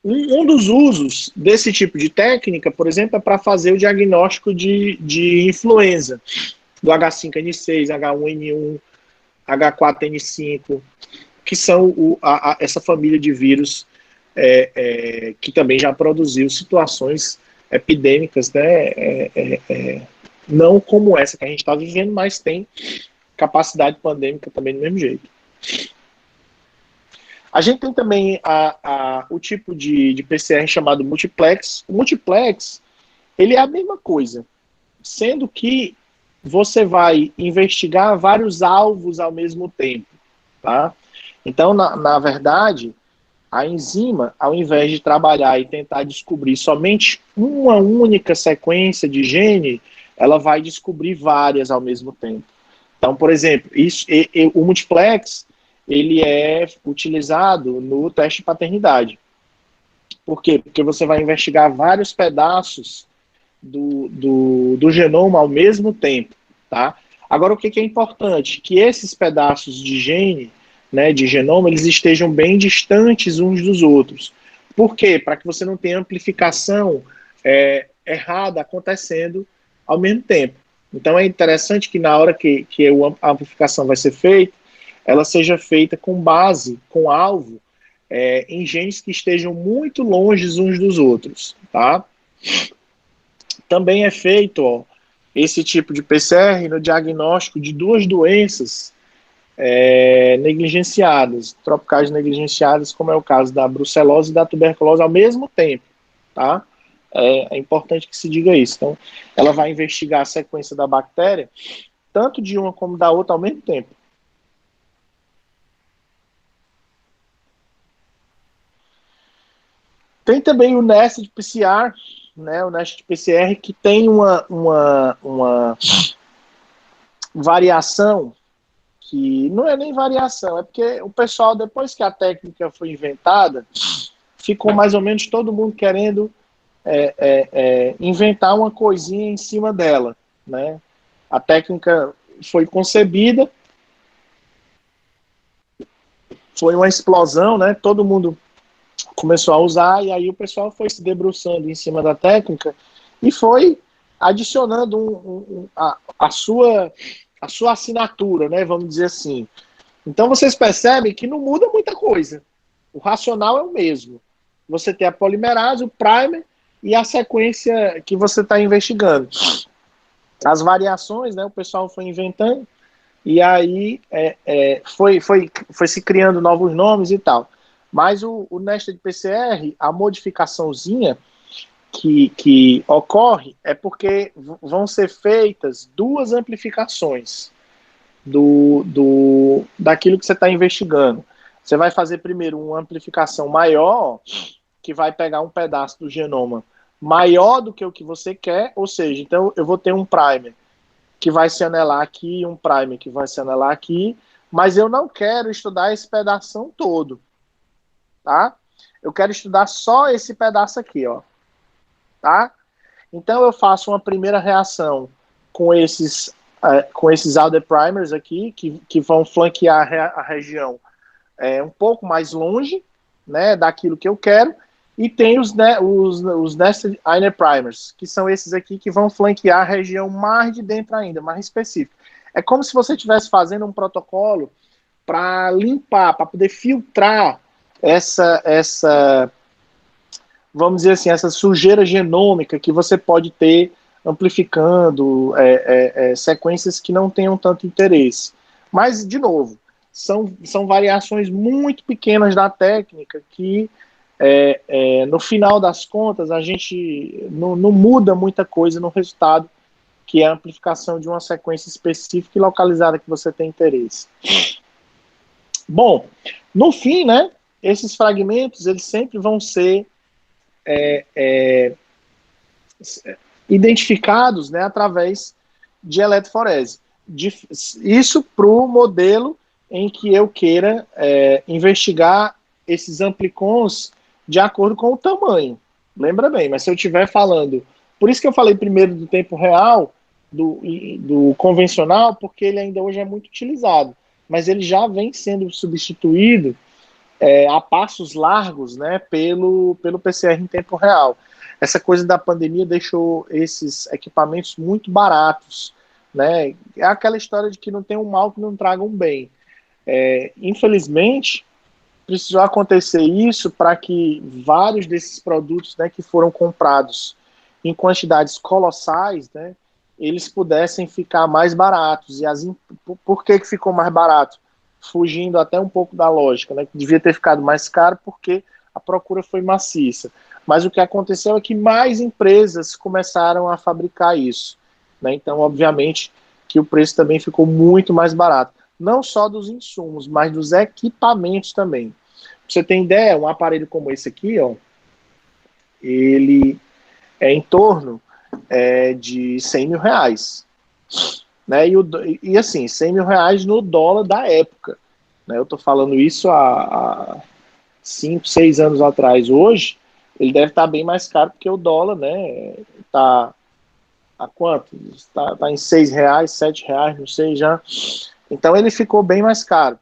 Um dos usos desse tipo de técnica, por exemplo, é para fazer o diagnóstico de influenza, do H5N6, H1N1, H4N5, que são essa família de vírus que também já produziu situações epidêmicas, né, não como essa que a gente está vivendo, mas tem capacidade pandêmica também do mesmo jeito. A gente tem também o tipo de PCR chamado multiplex. O multiplex, ele é a mesma coisa, sendo que você vai investigar vários alvos ao mesmo tempo, tá? Então, na verdade, a enzima, ao invés de trabalhar e tentar descobrir somente uma única sequência de gene, ela vai descobrir várias ao mesmo tempo. Então, por exemplo, o multiplex, ele é utilizado no teste de paternidade. Por quê? Porque você vai investigar vários pedaços do genoma ao mesmo tempo, tá? Agora, o que é importante? Que esses pedaços de gene, né, de genoma, eles estejam bem distantes uns dos outros. Por quê? Para que você não tenha amplificação errada acontecendo ao mesmo tempo. Então é interessante que na hora que a amplificação vai ser feita, ela seja feita com base, com alvo, em genes que estejam muito longe uns dos outros, tá? Também é feito esse tipo de PCR no diagnóstico de duas doenças negligenciadas, tropicais negligenciadas, como é o caso da brucelose e da tuberculose ao mesmo tempo, tá? É importante que se diga isso. Então, ela vai investigar a sequência da bactéria, tanto de uma como da outra ao mesmo tempo. Tem também o nested PCR, né, o nested PCR, que tem uma variação que não é nem variação, é porque o pessoal, depois que a técnica foi inventada, ficou mais ou menos todo mundo querendo inventar uma coisinha em cima dela, né? A técnica foi concebida, foi uma explosão, né? Todo mundo começou a usar, e aí o pessoal foi se debruçando em cima da técnica e foi adicionando a sua assinatura, né? Vamos dizer assim. Então vocês percebem que não muda muita coisa. O racional é o mesmo. Você tem a polimerase, o primer e a sequência que você está investigando. As variações, né, o pessoal foi inventando, e aí foi se criando novos nomes e tal. Mas o nested PCR, a modificaçãozinha que ocorre é porque vão ser feitas duas amplificações daquilo que você está investigando. Você vai fazer primeiro uma amplificação maior, que vai pegar um pedaço do genoma maior do que o que você quer, ou seja, então eu vou ter um primer que vai se anelar aqui, um primer que vai se anelar aqui, mas eu não quero estudar esse pedaço todo, tá? Eu quero estudar só esse pedaço aqui, ó, tá? Então eu faço uma primeira reação com esses alder primers aqui, que vão flanquear a região um pouco mais longe, né, daquilo que eu quero, e tem os nested inner primers, que são esses aqui que vão flanquear a região mais de dentro ainda, mais específica. É como se você estivesse fazendo um protocolo para limpar, para poder filtrar essa, vamos dizer assim, essa sujeira genômica que você pode ter amplificando sequências que não tenham tanto interesse. Mas, de novo, são variações muito pequenas da técnica que, no final das contas, a gente não muda muita coisa no resultado, que é a amplificação de uma sequência específica e localizada que você tem interesse. Bom, no fim, né, esses fragmentos, eles sempre vão ser identificados, né, através de eletroforese. Isso para o modelo em que eu queira investigar esses amplicons de acordo com o tamanho. Lembra bem, mas se eu estiver falando... Por isso que eu falei primeiro do tempo real, do convencional, porque ele ainda hoje é muito utilizado. Mas ele já vem sendo substituído a passos largos, né, pelo PCR em tempo real. Essa coisa da pandemia deixou esses equipamentos muito baratos, né? É aquela história de que não tem um mal que não traga um bem. Infelizmente, precisou acontecer isso para que vários desses produtos, né, que foram comprados em quantidades colossais, né, eles pudessem ficar mais baratos. E por que ficou mais barato? Fugindo até um pouco da lógica, né, que devia ter ficado mais caro porque a procura foi maciça. Mas o que aconteceu é que mais empresas começaram a fabricar isso, né? Então, obviamente, que o preço também ficou muito mais barato. Não só dos insumos, mas dos equipamentos também. Pra você ter ideia, um aparelho como esse aqui, ó, ele é em torno de R$ 100 mil, né? E assim, R$ 100 mil no dólar da época, né? Eu tô falando isso há 5, 6 anos atrás. Hoje, ele deve estar bem mais caro, porque o dólar, né, tá a quanto? Tá em R$ 6, R$ 7, não sei já. Então ele ficou bem mais caro.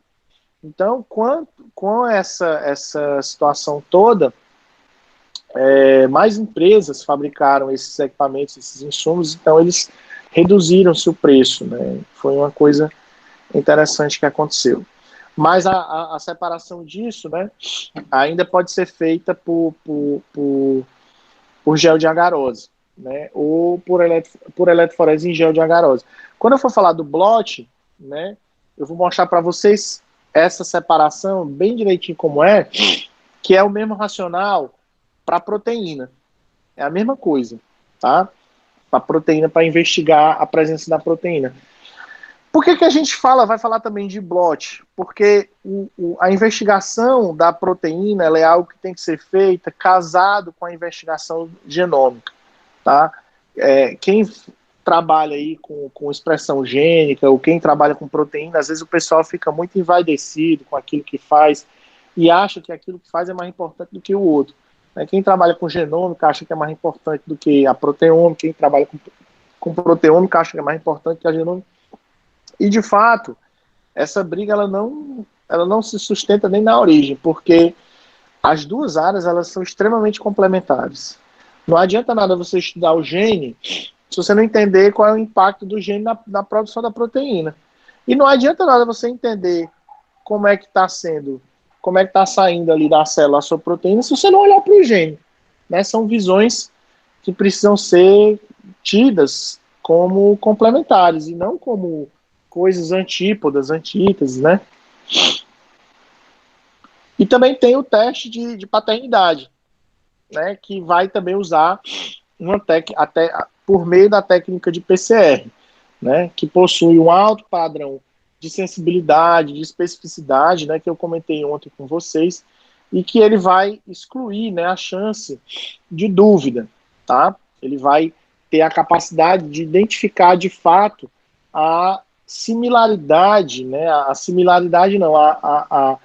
Então, com essa situação toda, mais empresas fabricaram esses equipamentos, esses insumos, então eles reduziram-se o preço, né? Foi uma coisa interessante que aconteceu. Mas a separação disso, né, ainda pode ser feita por gel de agarose, né, ou por eletroforese em gel de agarose. Quando eu for falar do blot, né, eu vou mostrar para vocês essa separação bem direitinho como é, que é o mesmo racional para proteína. É a mesma coisa, tá? Para proteína, para investigar a presença da proteína. Por que a gente vai falar também de blot? Porque a investigação da proteína ela é algo que tem que ser feita casado com a investigação genômica, tá? Quem trabalha aí com expressão gênica, ou quem trabalha com proteína, às vezes o pessoal fica muito envaidecido com aquilo que faz e acha que aquilo que faz é mais importante do que o outro. Quem trabalha com genômica acha que é mais importante do que a proteômica, quem trabalha com proteômica acha que é mais importante que a genômica. E, de fato, essa briga ela não se sustenta nem na origem, porque as duas áreas elas são extremamente complementares. Não adianta nada você estudar o gene se você não entender qual é o impacto do gene na produção da proteína. E não adianta nada você entender como é que está saindo ali da célula a sua proteína se você não olhar para o gene. Né? São visões que precisam ser tidas como complementares e não como coisas antípodas, antíteses, né? E também tem o teste de paternidade, né? Que vai também usar por meio da técnica de PCR, né? Que possui um alto padrão de sensibilidade, de especificidade, né? Que eu comentei ontem com vocês, e que ele vai excluir, né, a chance de dúvida, tá? Ele vai ter a capacidade de identificar de fato a similaridade, né? A similaridade não, a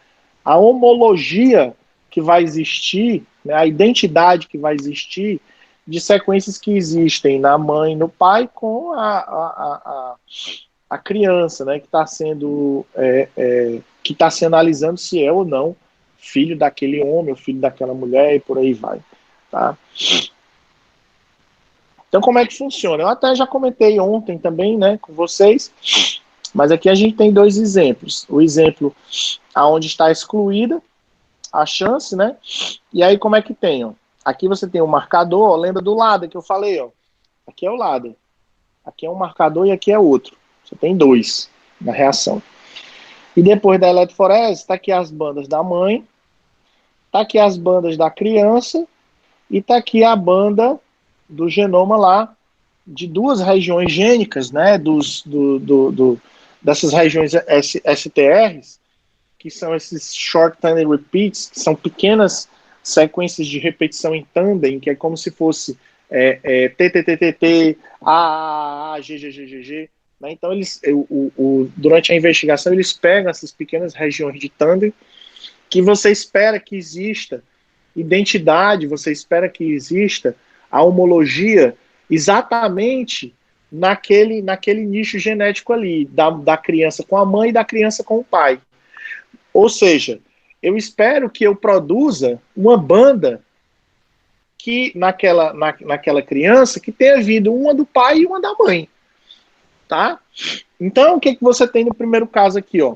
homologia que vai existir, né? A identidade que vai existir de sequências que existem na mãe e no pai com a criança, né? Que está sendo analisando se é ou não filho daquele homem ou filho daquela mulher e por aí vai, tá? Então, como é que funciona? Eu até já comentei ontem também, né, com vocês, mas aqui a gente tem dois exemplos. O exemplo aonde está excluída a chance, né? E aí como é que tem? Ó? Aqui você tem um marcador, ó, lembra do ladder que eu falei, ó. Aqui é o ladder. Aqui é um marcador e aqui é outro. Você tem dois na reação. E depois da eletroforese, está aqui as bandas da mãe, está aqui as bandas da criança e está aqui a banda do genoma lá de duas regiões gênicas, né, dessas regiões STRs, que são esses short tandem repeats, que são pequenas sequências de repetição em tandem, que é como se fosse TTTTT, AAA, GGGGG, né? Então durante a investigação eles pegam essas pequenas regiões de tandem que você espera que exista identidade, você espera que exista a homologia exatamente naquele nicho genético ali, da criança com a mãe e da criança com o pai. Ou seja, eu espero que eu produza uma banda que naquela criança que tenha vindo uma do pai e uma da mãe. Tá? Então, o que você tem no primeiro caso aqui, ó?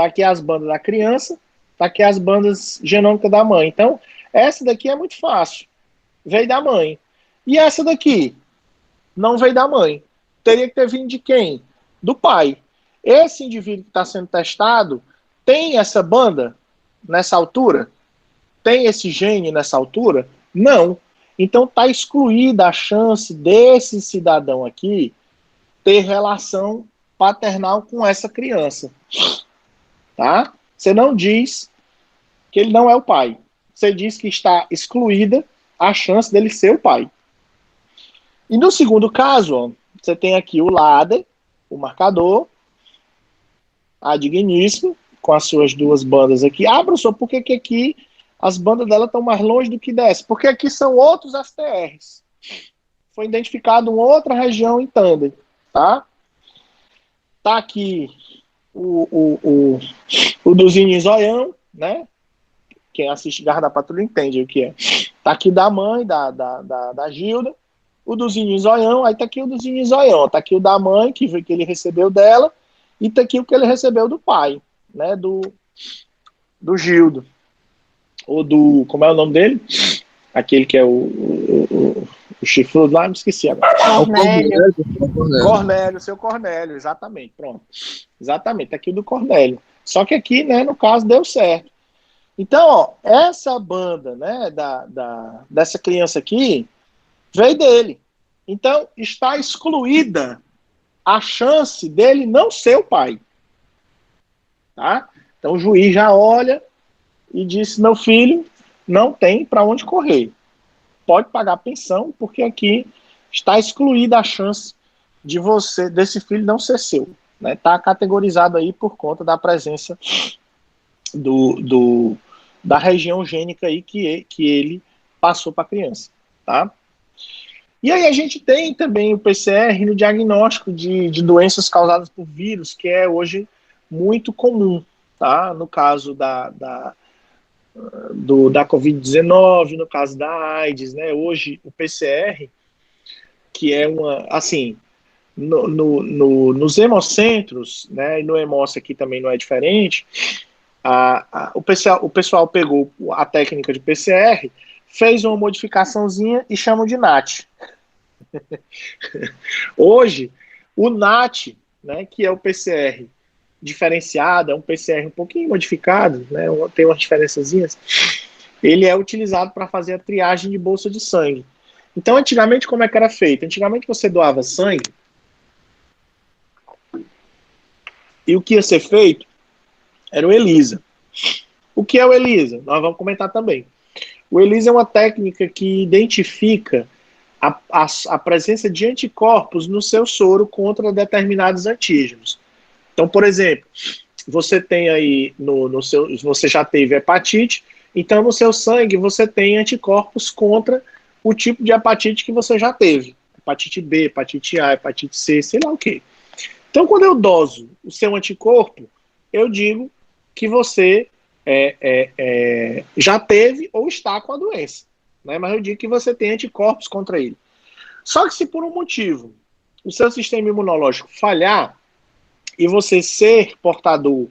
tá aqui as bandas da criança, tá aqui as bandas genômicas da mãe. Então, essa daqui é muito fácil. Veio da mãe. E essa daqui? Não veio da mãe. Teria que ter vindo de quem? Do pai. Esse indivíduo que está sendo testado tem essa banda nessa altura? Tem esse gene nessa altura? Não. Então está excluída a chance desse cidadão aqui ter relação paternal com essa criança. Tá? Você não diz que ele não é o pai. Você diz que está excluída a chance dele ser o pai. E no segundo caso, ó, você tem aqui o ladder, o marcador, a digníssima, com as suas duas bandas aqui. Ah, professor, por que aqui as bandas dela estão mais longe do que dessa? Porque aqui são outros STRs. Foi identificado uma outra região em tandem, tá? Tá aqui o dozinho zoião, né? Quem assiste Garra da Patrulha entende o que é. Tá aqui da mãe, da Gilda, o dozinho zoião, aí tá aqui o dozinho zoião, tá aqui o da mãe, que ele recebeu dela, e tá aqui o que ele recebeu do pai, né? Do Gildo. Ou do. Como é o nome dele? Aquele que é o chifrudo lá, me esqueci agora. Cornélio, seu Cornélio, exatamente, pronto. Exatamente, tá aqui o do Cornélio. Só que aqui, né, no caso, deu certo. Então, ó, essa banda, né, dessa criança aqui, veio dele. Então, está excluída a chance dele não ser o pai. Tá? Então, o juiz já olha e disse, meu filho não tem para onde correr. Pode pagar pensão, porque aqui está excluída a chance de desse filho não ser seu. Né? Está categorizado aí por conta da presença da região gênica aí que ele passou para a criança. Tá? E aí a gente tem também o PCR no diagnóstico de doenças causadas por vírus, que é hoje muito comum, tá? No caso da Covid-19, no caso da AIDS, né? Hoje o PCR, que é uma, assim, nos hemocentros, né? E no hemócio aqui também não é diferente, o pessoal pegou a técnica de PCR, fez uma modificaçãozinha e chamam de NAT. Hoje, o NAT, né, que é o PCR diferenciado, é um PCR um pouquinho modificado, né, tem umas diferençazinhas, ele é utilizado para fazer a triagem de bolsa de sangue. Então, antigamente, como é que era feito? Antigamente você doava sangue e o que ia ser feito era o ELISA. O que é o ELISA? Nós vamos comentar também. O ELISA é uma técnica que identifica a presença de anticorpos no seu soro contra determinados antígenos. Então, por exemplo, você tem aí você já teve hepatite, então no seu sangue você tem anticorpos contra o tipo de hepatite que você já teve. Hepatite B, hepatite A, hepatite C, sei lá o quê. Então, quando eu doso o seu anticorpo, eu digo que você já teve ou está com a doença. Né? Mas eu digo que você tem anticorpos contra ele. Só que se por um motivo o seu sistema imunológico falhar e você ser portador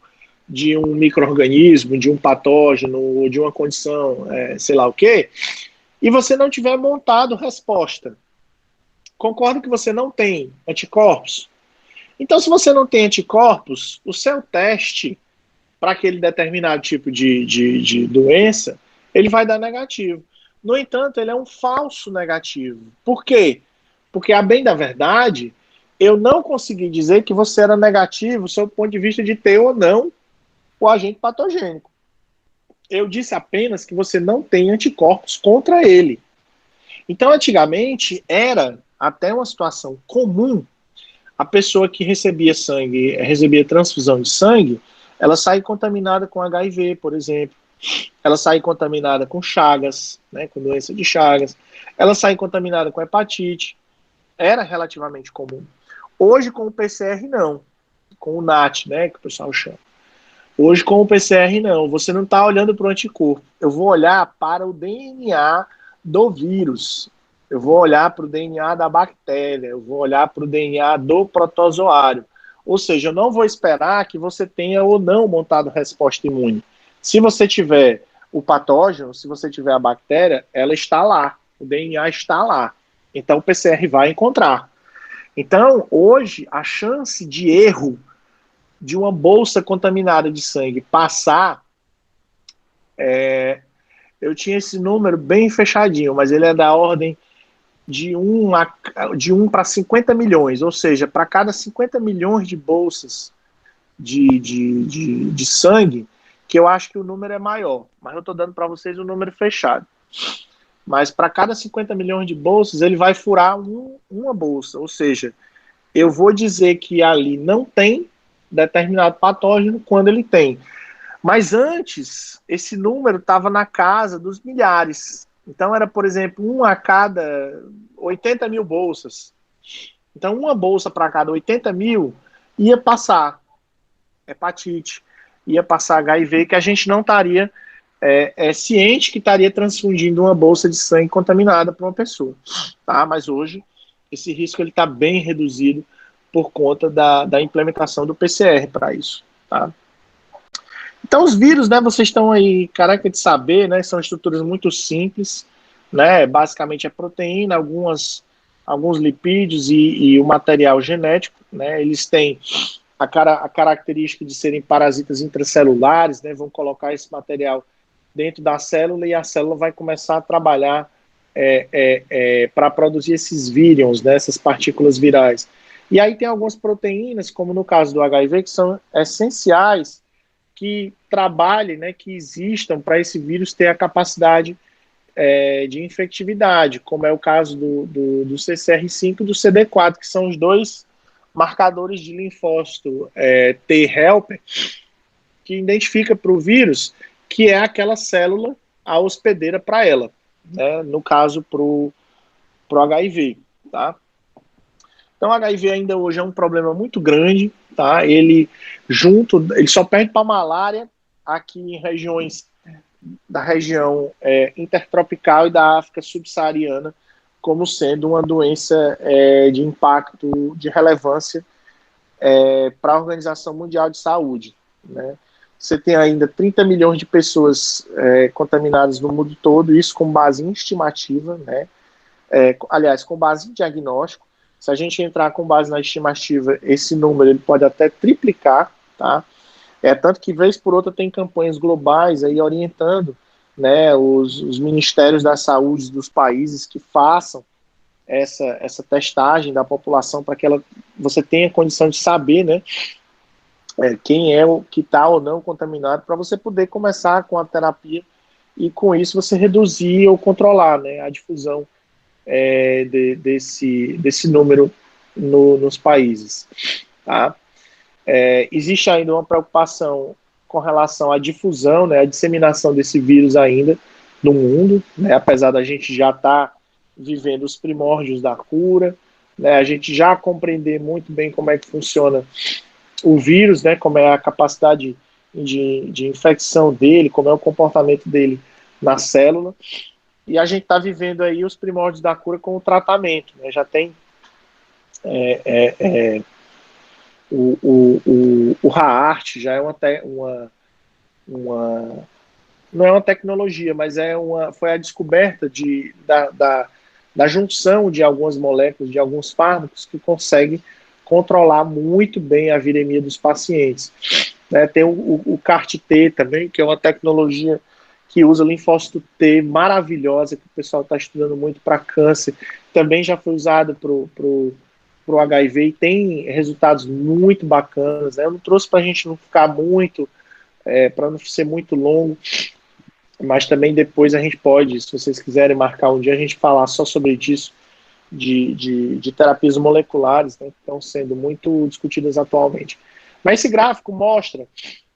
de um micro-organismo, de um patógeno, de uma condição, sei lá o quê, e você não tiver montado resposta, concordo que você não tem anticorpos? Então, se você não tem anticorpos, o seu teste para aquele determinado tipo de doença, ele vai dar negativo. No entanto, ele é um falso negativo. Por quê? Porque, a bem da verdade, eu não consegui dizer que você era negativo sob o ponto de vista de ter ou não o agente patogênico. Eu disse apenas que você não tem anticorpos contra ele. Então, antigamente, era até uma situação comum a pessoa que recebia sangue, recebia transfusão de sangue, ela sai contaminada com HIV, por exemplo. Ela sai contaminada com Chagas, né, com doença de Chagas. Ela sai contaminada com hepatite. Era relativamente comum. Hoje, com o PCR, não. Com o NAT, né, que o pessoal chama. Hoje, com o PCR, não. Você não está olhando para o anticorpo. Eu vou olhar para o DNA do vírus. Eu vou olhar para o DNA da bactéria. Eu vou olhar para o DNA do protozoário. Ou seja, eu não vou esperar que você tenha ou não montado resposta imune. Se você tiver o patógeno, se você tiver a bactéria, ela está lá, o DNA está lá. Então o PCR vai encontrar. Então, hoje, a chance de erro de uma bolsa contaminada de sangue passar, eu tinha esse número bem fechadinho, mas ele é da ordem de 1 para 50 milhões, ou seja, para cada 50 milhões de bolsas de sangue, que eu acho que o número é maior, mas eu estou dando para vocês o número fechado. Mas para cada 50 milhões de bolsas, ele vai furar uma bolsa, ou seja, eu vou dizer que ali não tem determinado patógeno quando ele tem. Mas antes, esse número estava na casa dos milhares. Então era, por exemplo, 1 a cada 80 mil bolsas. Então uma bolsa para cada 80 mil ia passar hepatite, ia passar HIV, que a gente não estaria ciente que estaria transfundindo uma bolsa de sangue contaminada para uma pessoa. Tá? Mas hoje esse risco está bem reduzido por conta da implementação do PCR para isso. Tá? Então os vírus, né, vocês estão aí careca de saber, né, são estruturas muito simples, né, basicamente é proteína, alguns lipídios e o material genético, né, eles têm a característica de serem parasitas intracelulares, né, vão colocar esse material dentro da célula e a célula vai começar a trabalhar para produzir esses vírions, né, essas partículas virais. E aí tem algumas proteínas, como no caso do HIV, que são essenciais que trabalhem, né, que existam para esse vírus ter a capacidade de infectividade, como é o caso do CCR5 e do CD4, que são os dois marcadores de linfócito T helper, que identifica para o vírus que é aquela célula a hospedeira para ela, né, no caso para o HIV. Tá? Então o HIV ainda hoje é um problema muito grande, tá? Ele só perde para a malária aqui em regiões da região intertropical e da África subsaariana, como sendo uma doença de impacto, de relevância para a Organização Mundial de Saúde. Né? Você tem ainda 30 milhões de pessoas contaminadas no mundo todo, isso com base em estimativa, né? Aliás, com base em diagnóstico. Se a gente entrar com base na estimativa, esse número ele pode até triplicar, tá? Tanto que, vez por outra, tem campanhas globais aí orientando, né, os ministérios da saúde dos países que façam essa testagem da população para que você tenha condição de saber, né, quem é o que está ou não contaminado, para você poder começar com a terapia e, com isso, você reduzir ou controlar, né, a difusão desse número nos países. Tá? Existe ainda uma preocupação com relação à difusão, né, à disseminação desse vírus ainda no mundo, né, apesar da gente já estar vivendo os primórdios da cura, né, a gente já compreender muito bem como é que funciona o vírus, né, como é a capacidade de infecção dele, como é o comportamento dele na célula, e a gente está vivendo aí os primórdios da cura com o tratamento, né, já tem o RAART já é não é uma tecnologia, mas foi a descoberta da junção de algumas moléculas, de alguns fármacos que conseguem controlar muito bem a viremia dos pacientes. Né? Tem o CAR-T também, que é uma tecnologia que usa linfócito T maravilhosa, que o pessoal está estudando muito para câncer, também já foi usado para o HIV e tem resultados muito bacanas. Né? Eu não trouxe para a gente não ficar muito, para não ser muito longo, mas também depois a gente pode, se vocês quiserem marcar um dia, a gente falar só sobre isso, de terapias moleculares, né, que estão sendo muito discutidas atualmente. Mas esse gráfico mostra,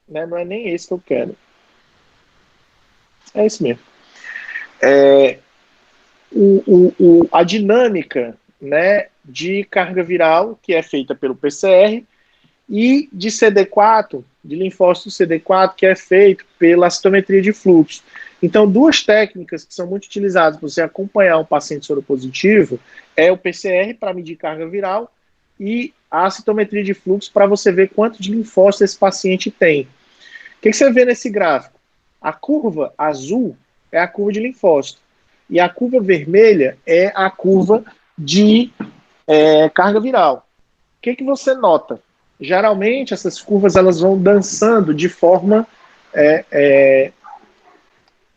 né, não é nem esse que eu quero. É esse mesmo. A dinâmica, né, de carga viral, que é feita pelo PCR, e de CD4, de linfócito CD4, que é feito pela citometria de fluxo. Então, duas técnicas que são muito utilizadas para você acompanhar um paciente soropositivo é o PCR para medir carga viral e a citometria de fluxo para você ver quanto de linfócitos esse paciente tem. O que você vê nesse gráfico? A curva azul é a curva de linfócito e a curva vermelha é a curva de carga viral. O que você nota? Geralmente essas curvas elas vão dançando de forma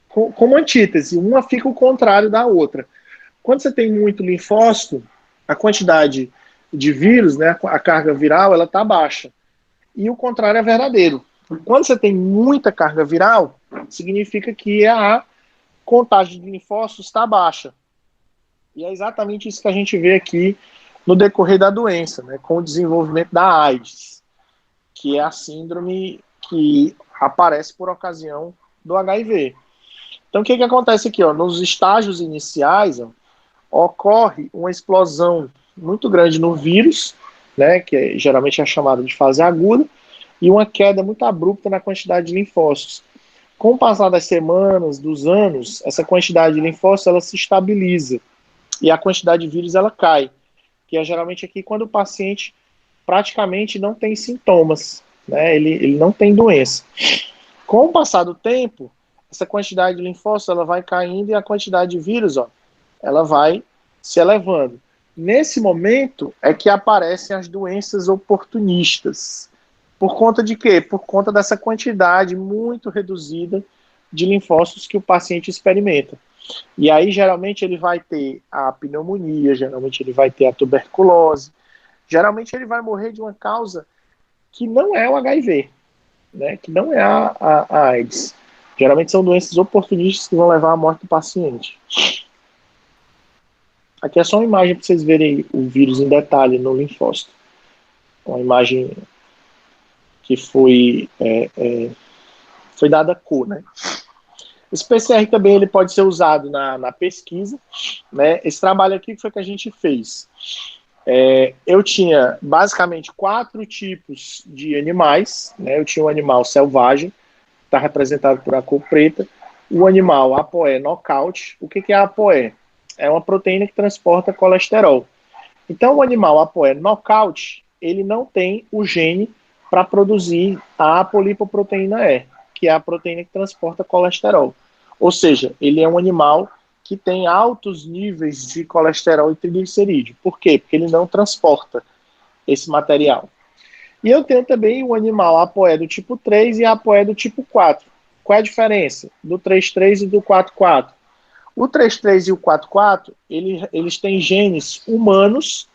como antítese, uma fica o contrário da outra. Quando você tem muito linfócito, a quantidade de vírus, né, a carga viral, ela está baixa. E o contrário é verdadeiro. Quando você tem muita carga viral, significa que a contagem de linfócitos está baixa. E é exatamente isso que a gente vê aqui no decorrer da doença, né, com o desenvolvimento da AIDS, que é a síndrome que aparece por ocasião do HIV. Então, o que acontece aqui? Nos estágios iniciais, ocorre uma explosão muito grande no vírus, né, que geralmente é chamada de fase aguda, e uma queda muito abrupta na quantidade de linfócitos. Com o passar das semanas, dos anos, essa quantidade de linfócitos ela se estabiliza e a quantidade de vírus ela cai, que é geralmente aqui quando o paciente praticamente não tem sintomas, né, ele não tem doença. Com o passar do tempo, essa quantidade de linfócitos ela vai caindo e a quantidade de vírus ela vai se elevando. Nesse momento é que aparecem as doenças oportunistas. Por conta de quê? Por conta dessa quantidade muito reduzida de linfócitos que o paciente experimenta. E aí, geralmente, ele vai ter a pneumonia, geralmente ele vai ter a tuberculose, geralmente ele vai morrer de uma causa que não é o HIV, né? Que não é a AIDS. Geralmente são doenças oportunistas que vão levar à morte do paciente. Aqui é só uma imagem para vocês verem o vírus em detalhe no linfócito. Uma imagem que foi dada cor, né? Esse PCR também ele pode ser usado na pesquisa, né? Esse trabalho aqui foi que a gente fez. Eu tinha basicamente 4 tipos de animais, né? Eu tinha um animal selvagem, que está representado por a cor preta, o animal ApoE knockout. O que é a ApoE? É uma proteína que transporta colesterol. Então o animal ApoE knockout, ele não tem o gene para produzir a apolipoproteína E, que é a proteína que transporta colesterol. Ou seja, ele é um animal que tem altos níveis de colesterol e triglicerídeo. Por quê? Porque ele não transporta esse material. E eu tenho também o animal ApoE do tipo 3 e a ApoE do tipo 4. Qual é a diferença do 3,3 e do 4,4? O 3,3 e o 4,4, eles têm genes humanos,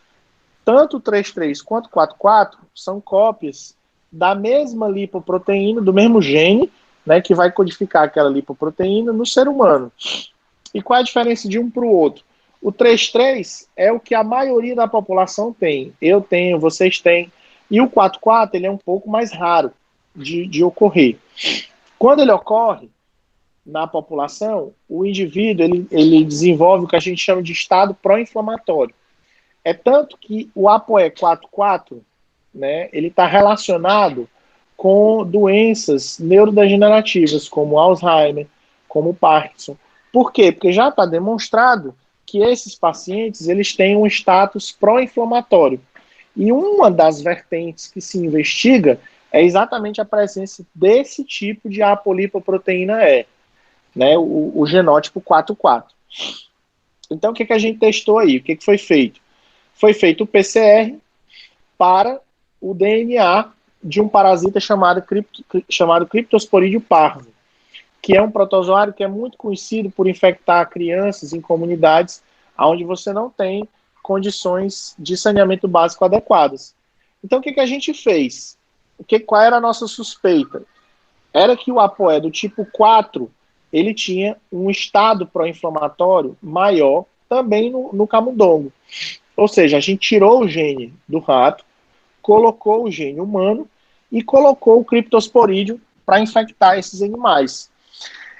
tanto o 3,3 quanto o 4,4 são cópias da mesma lipoproteína, do mesmo gene, né, que vai codificar aquela lipoproteína no ser humano. E qual é a diferença de um para o outro? O 3,3 é o que a maioria da população tem. Eu tenho, vocês têm. E o 4,4 ele é um pouco mais raro de ocorrer. Quando ele ocorre na população, o indivíduo ele desenvolve o que a gente chama de estado pró-inflamatório. É tanto que o ApoE 4,4, né, ele está relacionado com doenças neurodegenerativas, como Alzheimer, como Parkinson. Por quê? Porque já está demonstrado que esses pacientes eles têm um status pró-inflamatório. E uma das vertentes que se investiga é exatamente a presença desse tipo de apolipoproteína E, né, o genótipo 4,4. Então, o que a gente testou aí? O que foi feito? Foi feito o PCR para o DNA de um parasita chamado Cryptosporídeo parvo, que é um protozoário que é muito conhecido por infectar crianças em comunidades onde você não tem condições de saneamento básico adequadas. Então, o que a gente fez? Qual era a nossa suspeita? Era que o ApoE do tipo 4, ele tinha um estado pró-inflamatório maior também no camundongo. Ou seja, a gente tirou o gene do rato, colocou o gene humano e colocou o Cryptosporídeo para infectar esses animais.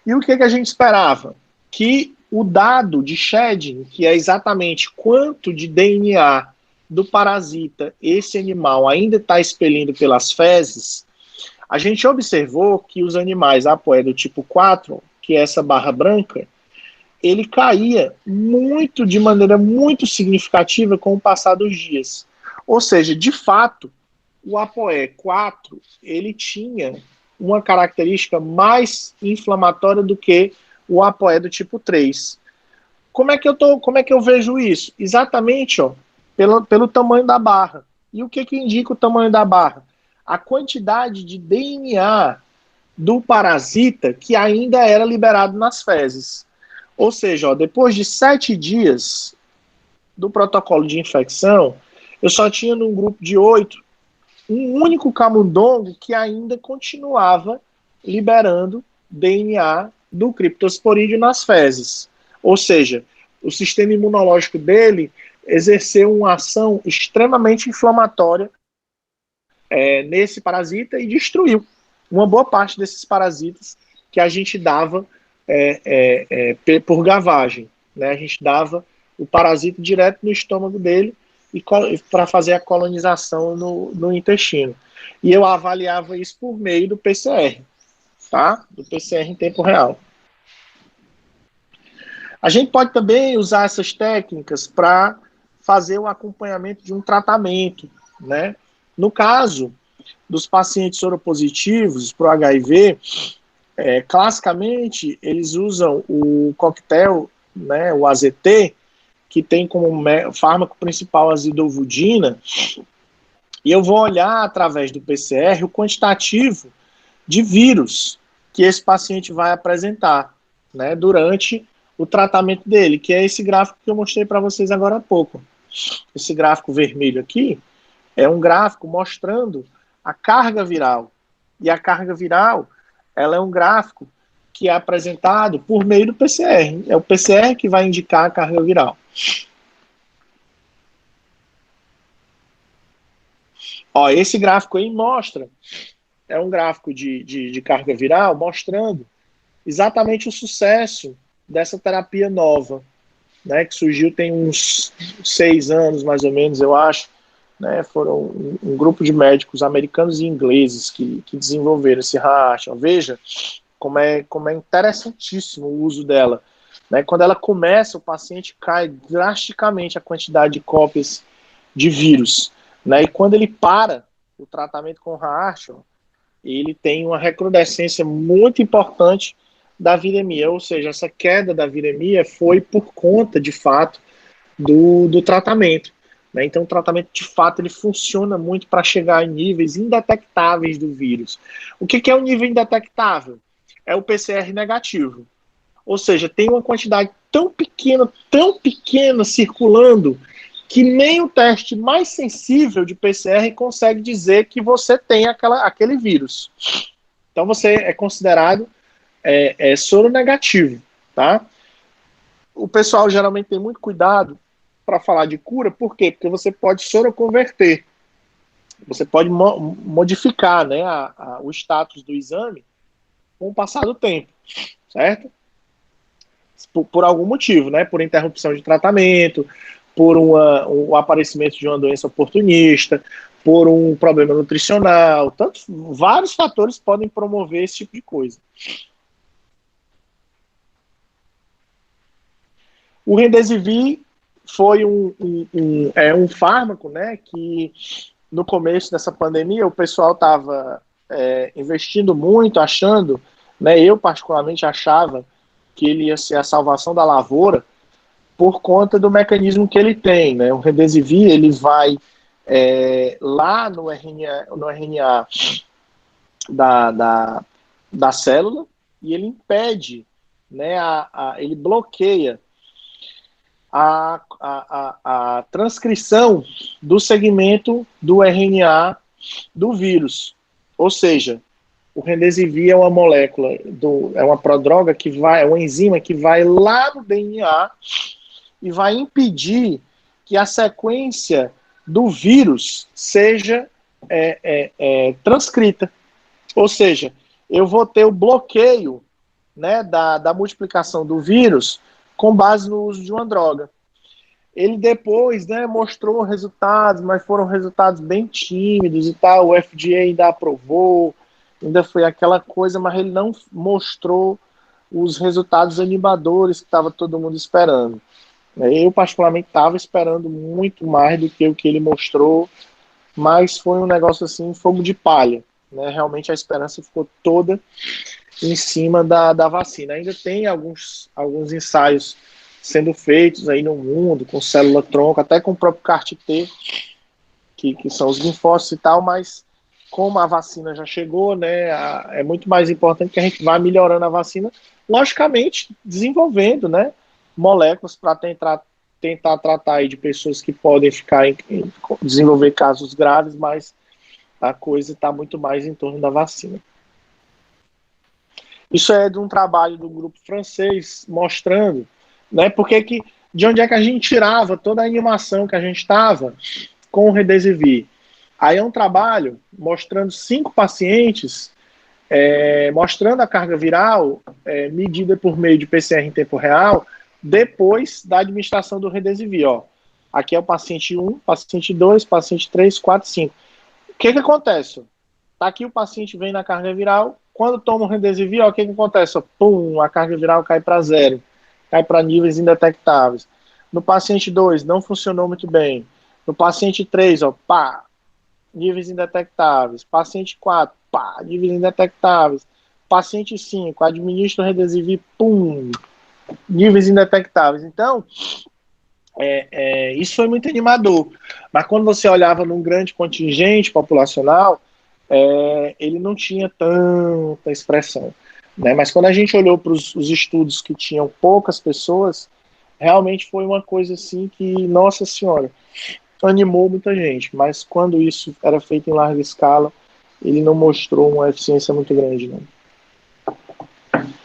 E o que a gente esperava? Que o dado de shedding, que é exatamente quanto de DNA do parasita esse animal ainda está expelindo pelas fezes, a gente observou que os animais ApoE do tipo 4, que é essa barra branca, ele caía de maneira muito significativa com o passar dos dias. Ou seja, de fato, o ApoE4 ele tinha uma característica mais inflamatória do que o ApoE do tipo 3. Como é que eu vejo isso? Exatamente, ó, pelo tamanho da barra. E o que indica o tamanho da barra? A quantidade de DNA do parasita que ainda era liberado nas fezes. Ou seja, ó, depois de 7 dias do protocolo de infecção, eu só tinha num grupo de 8 um único camundongo que ainda continuava liberando DNA do criptosporídeo nas fezes. Ou seja, o sistema imunológico dele exerceu uma ação extremamente inflamatória nesse parasita e destruiu uma boa parte desses parasitas que a gente dava por gavagem. Né? A gente dava o parasita direto no estômago dele para fazer a colonização no intestino. E eu avaliava isso por meio do PCR, tá? Do PCR em tempo real. A gente pode também usar essas técnicas para fazer o acompanhamento de um tratamento, né? No caso dos pacientes soropositivos para o HIV, classicamente eles usam o coquetel, né, o AZT, que tem como fármaco principal a zidovudina, e eu vou olhar através do PCR o quantitativo de vírus que esse paciente vai apresentar, né, durante o tratamento dele, que é esse gráfico que eu mostrei para vocês agora há pouco. Esse gráfico vermelho aqui é um gráfico mostrando a carga viral. E a carga viral, ela é um gráfico que é apresentado por meio do PCR. É o PCR que vai indicar a carga viral. Ó, esse gráfico aí mostra, é um gráfico de carga viral mostrando exatamente o sucesso dessa terapia nova, né, que surgiu tem uns 6 anos, mais ou menos, eu acho. Né, foram um grupo de médicos americanos e ingleses que desenvolveram esse racha. Veja como é interessantíssimo o uso dela. Né? Quando ela começa, o paciente cai drasticamente a quantidade de cópias de vírus. Né? E quando ele para o tratamento com racha, ele tem uma recrudescência muito importante da viremia, ou seja, essa queda da viremia foi por conta, de fato, do tratamento. Né? Então, o tratamento, de fato, ele funciona muito para chegar em níveis indetectáveis do vírus. O que é um nível indetectável? É o PCR negativo. Ou seja, tem uma quantidade tão pequena circulando, que nem o teste mais sensível de PCR consegue dizer que você tem aquele vírus. Então, você é considerado soro negativo. Tá? O pessoal geralmente tem muito cuidado para falar de cura, por quê? Porque você pode soroconverter, você pode modificar, né, o status do exame com o passar do tempo, certo? Por algum motivo, né, por interrupção de tratamento, por o aparecimento de uma doença oportunista, por um problema nutricional, vários fatores podem promover esse tipo de coisa. O Remdesivir foi um fármaco, né, que no começo dessa pandemia o pessoal estava investindo muito, achando, né, eu particularmente achava que ele ia ser a salvação da lavoura por conta do mecanismo que ele tem. Né? O Remdesivir, ele vai lá no RNA da célula e ele impede, né, ele bloqueia a transcrição do segmento do RNA do vírus. Ou seja, o Remdesivir é uma molécula, é uma prodroga é uma enzima que vai lá no DNA e vai impedir que a sequência do vírus seja transcrita. Ou seja, eu vou ter o bloqueio, né, da multiplicação do vírus com base no uso de uma droga. Ele depois, né, mostrou resultados, mas foram resultados bem tímidos e tal. O FDA ainda aprovou, ainda foi aquela coisa, mas ele não mostrou os resultados animadores que estava todo mundo esperando. Eu, particularmente, estava esperando muito mais do que o que ele mostrou, mas foi um negócio assim, fogo de palha. Né? Realmente a esperança ficou toda em cima da vacina. Ainda tem alguns ensaios sendo feitos aí no mundo, com célula-tronco, até com o próprio CAR-T, que são os linfócitos e tal, mas como a vacina já chegou, né, é muito mais importante que a gente vá melhorando a vacina, logicamente desenvolvendo, né, moléculas para tentar tratar aí de pessoas que podem ficar desenvolver casos graves, mas a coisa está muito mais em torno da vacina. Isso é de um trabalho do grupo francês mostrando, né, de onde é que a gente tirava toda a animação que a gente estava com o Remdesivir. Aí é um trabalho mostrando 5 pacientes, mostrando a carga viral medida por meio de PCR em tempo real, depois da administração do Remdesivir. Ó. Aqui é o paciente 1, paciente 2, paciente 3, 4, 5. O que acontece? Tá aqui o paciente vem na carga viral, quando toma o Remdesivir, o que acontece? Pum, a carga viral cai para zero, cai para níveis indetectáveis. No paciente 2, não funcionou muito bem. No paciente 3, pá, níveis indetectáveis. Paciente 4, pá, níveis indetectáveis. Paciente 5, administra o Remdesivir, pum, níveis indetectáveis. Então, isso foi muito animador. Mas quando você olhava num grande contingente populacional, ele não tinha tanta expressão. Né? Mas quando a gente olhou para os estudos que tinham poucas pessoas, realmente foi uma coisa assim que, nossa senhora, animou muita gente. Mas quando isso era feito em larga escala, ele não mostrou uma eficiência muito grande. Não.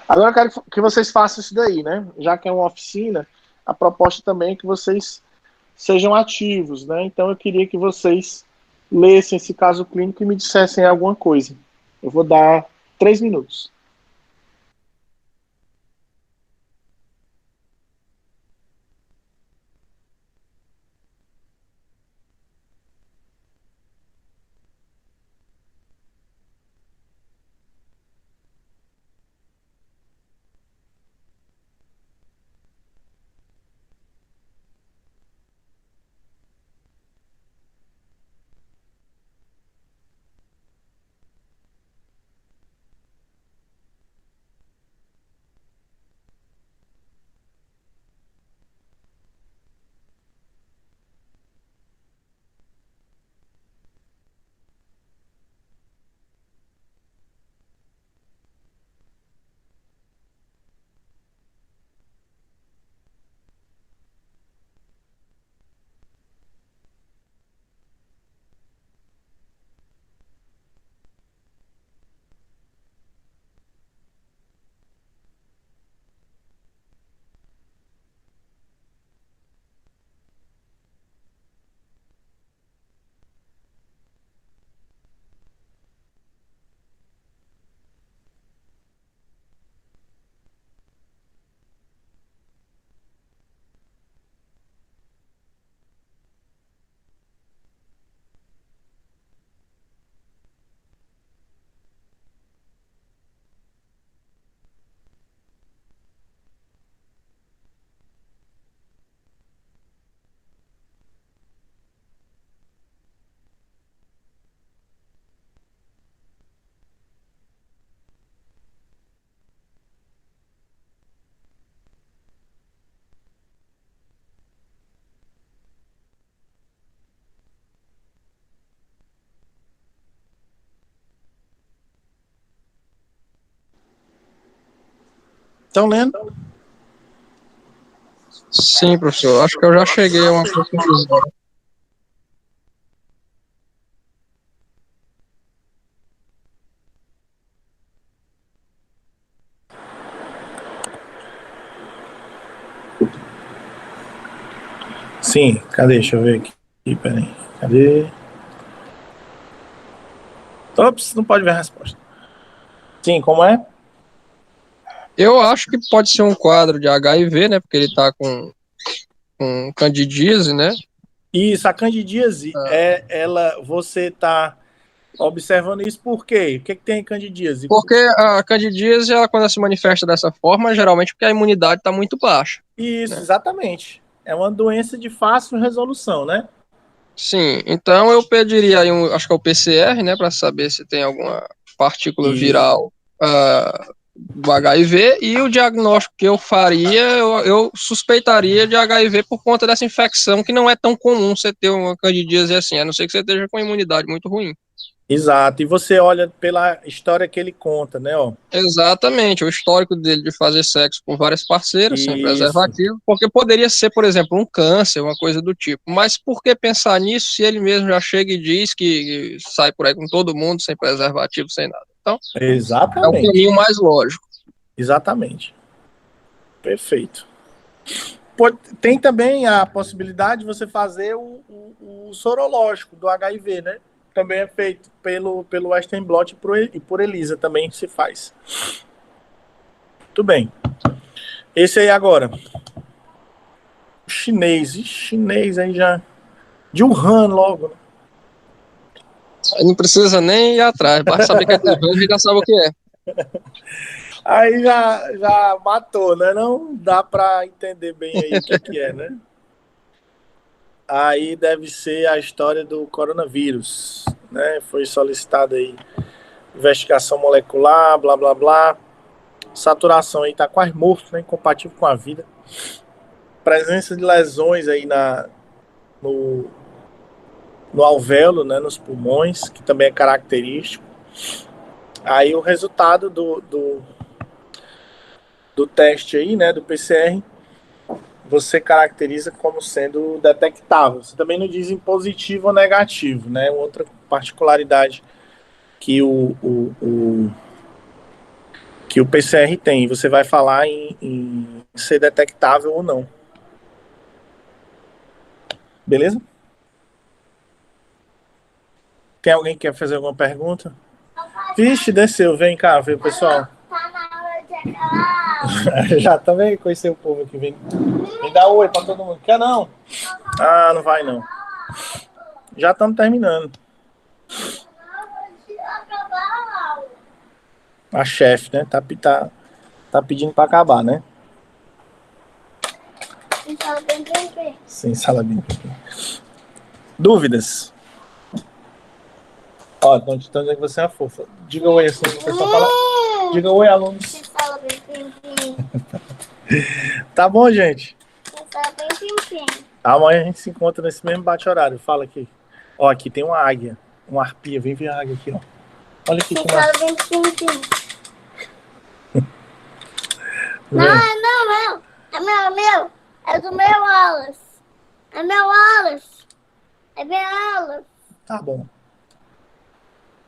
Agora eu quero que vocês façam isso daí, né? Já que é uma oficina, a proposta também é que vocês sejam ativos, né? Então eu queria que vocês lessem esse caso clínico e me dissessem alguma coisa. Eu vou dar 3 minutos. Estão lendo? Sim, professor. Acho que eu já cheguei a uma conclusão. Sim, cadê? Deixa eu ver aqui. Peraí. Cadê? Ops, não pode ver a resposta. Sim, como é? Eu acho que pode ser um quadro de HIV, né? Porque ele tá com candidíase, né? Isso, a candidíase, você está observando isso por quê? O que tem em candidíase? Porque a candidíase, ela, quando ela se manifesta dessa forma, geralmente porque a imunidade está muito baixa. Isso, né? exatamente. É uma doença de fácil resolução, né? Sim, então eu pediria aí acho que é o PCR, né, para saber se tem alguma partícula Isso. viral do HIV, e o diagnóstico que eu faria, eu suspeitaria de HIV por conta dessa infecção, que não é tão comum você ter uma candidíase assim, a não ser que você esteja com imunidade muito ruim. Exato. E você olha pela história que ele conta, né? Ó. Exatamente, o histórico dele de fazer sexo com várias parceiras, sem Isso. preservativo, porque poderia ser, por exemplo, um câncer, uma coisa do tipo. Mas por que pensar nisso se ele mesmo já chega e diz que sai por aí com todo mundo, sem preservativo, sem nada? Então, é o Exatamente. caminho mais lógico. Exatamente. Perfeito. Tem também a possibilidade de você fazer o sorológico do HIV, né? Também é feito pelo Western Blot e por ELISA também se faz. Muito bem. Esse aí agora. O chinês. Chinês aí já. De Wuhan logo. Aí não precisa nem ir atrás, basta saber que é de Wuhan, a gente já sabe o que é. Aí já matou, né? Não dá para entender bem aí o que é, né? Aí deve ser a história do coronavírus, né? Foi solicitada aí investigação molecular, blá blá blá. Saturação aí tá quase morto, né? Incompatível com a vida. Presença de lesões aí no, no alvéolo, né? Nos pulmões, que também é característico. Aí o resultado do teste aí, né? Do PCR, você caracteriza como sendo detectável. Você também não diz em positivo ou negativo, né? Outra particularidade que que o PCR tem. Você vai falar em ser detectável ou não. Beleza? Tem alguém que quer fazer alguma pergunta? Vixe, desceu. Vem cá, vem, pessoal. Tá na hora de acabar. Já também conheci o povo aqui. Vem dar oi pra todo mundo. Quer não? Ah, não vai não. Já estamos terminando. A chefe, né? Tá pedindo pra acabar, né? Sim, sala bem. Dúvidas? Ó, estão dizendo que você é uma fofa. Diga oi assim, o pessoal fala. Diga oi, alunos. Tá bom, gente? Amanhã a gente se encontra nesse mesmo bate-horário. Fala aqui. Ó, aqui tem uma águia. Uma arpia. Vem ver a águia aqui, ó. Olha aqui como é. Não, é meu. É meu. É do meu Wallace. É meu Wallace. É meu Wallace. Tá bom.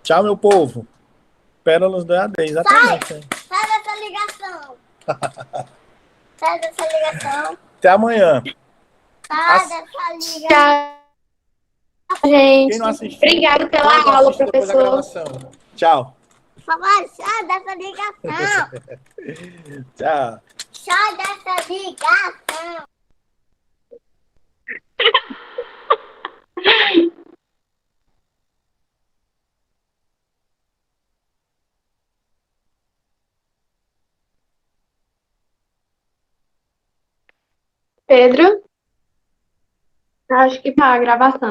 Tchau, meu povo. Pérolas do EAD, exatamente. Hein? Sai dessa ligação. Sai dessa ligação. Até amanhã. Sai dessa ligação. Gente, Quem não assistiu, obrigada quem não pela aula, assistiu depois da professor. gravação. Tchau. Sai dessa ligação. Tchau. Sai dessa ligação. Pedro, acho que tá a gravação.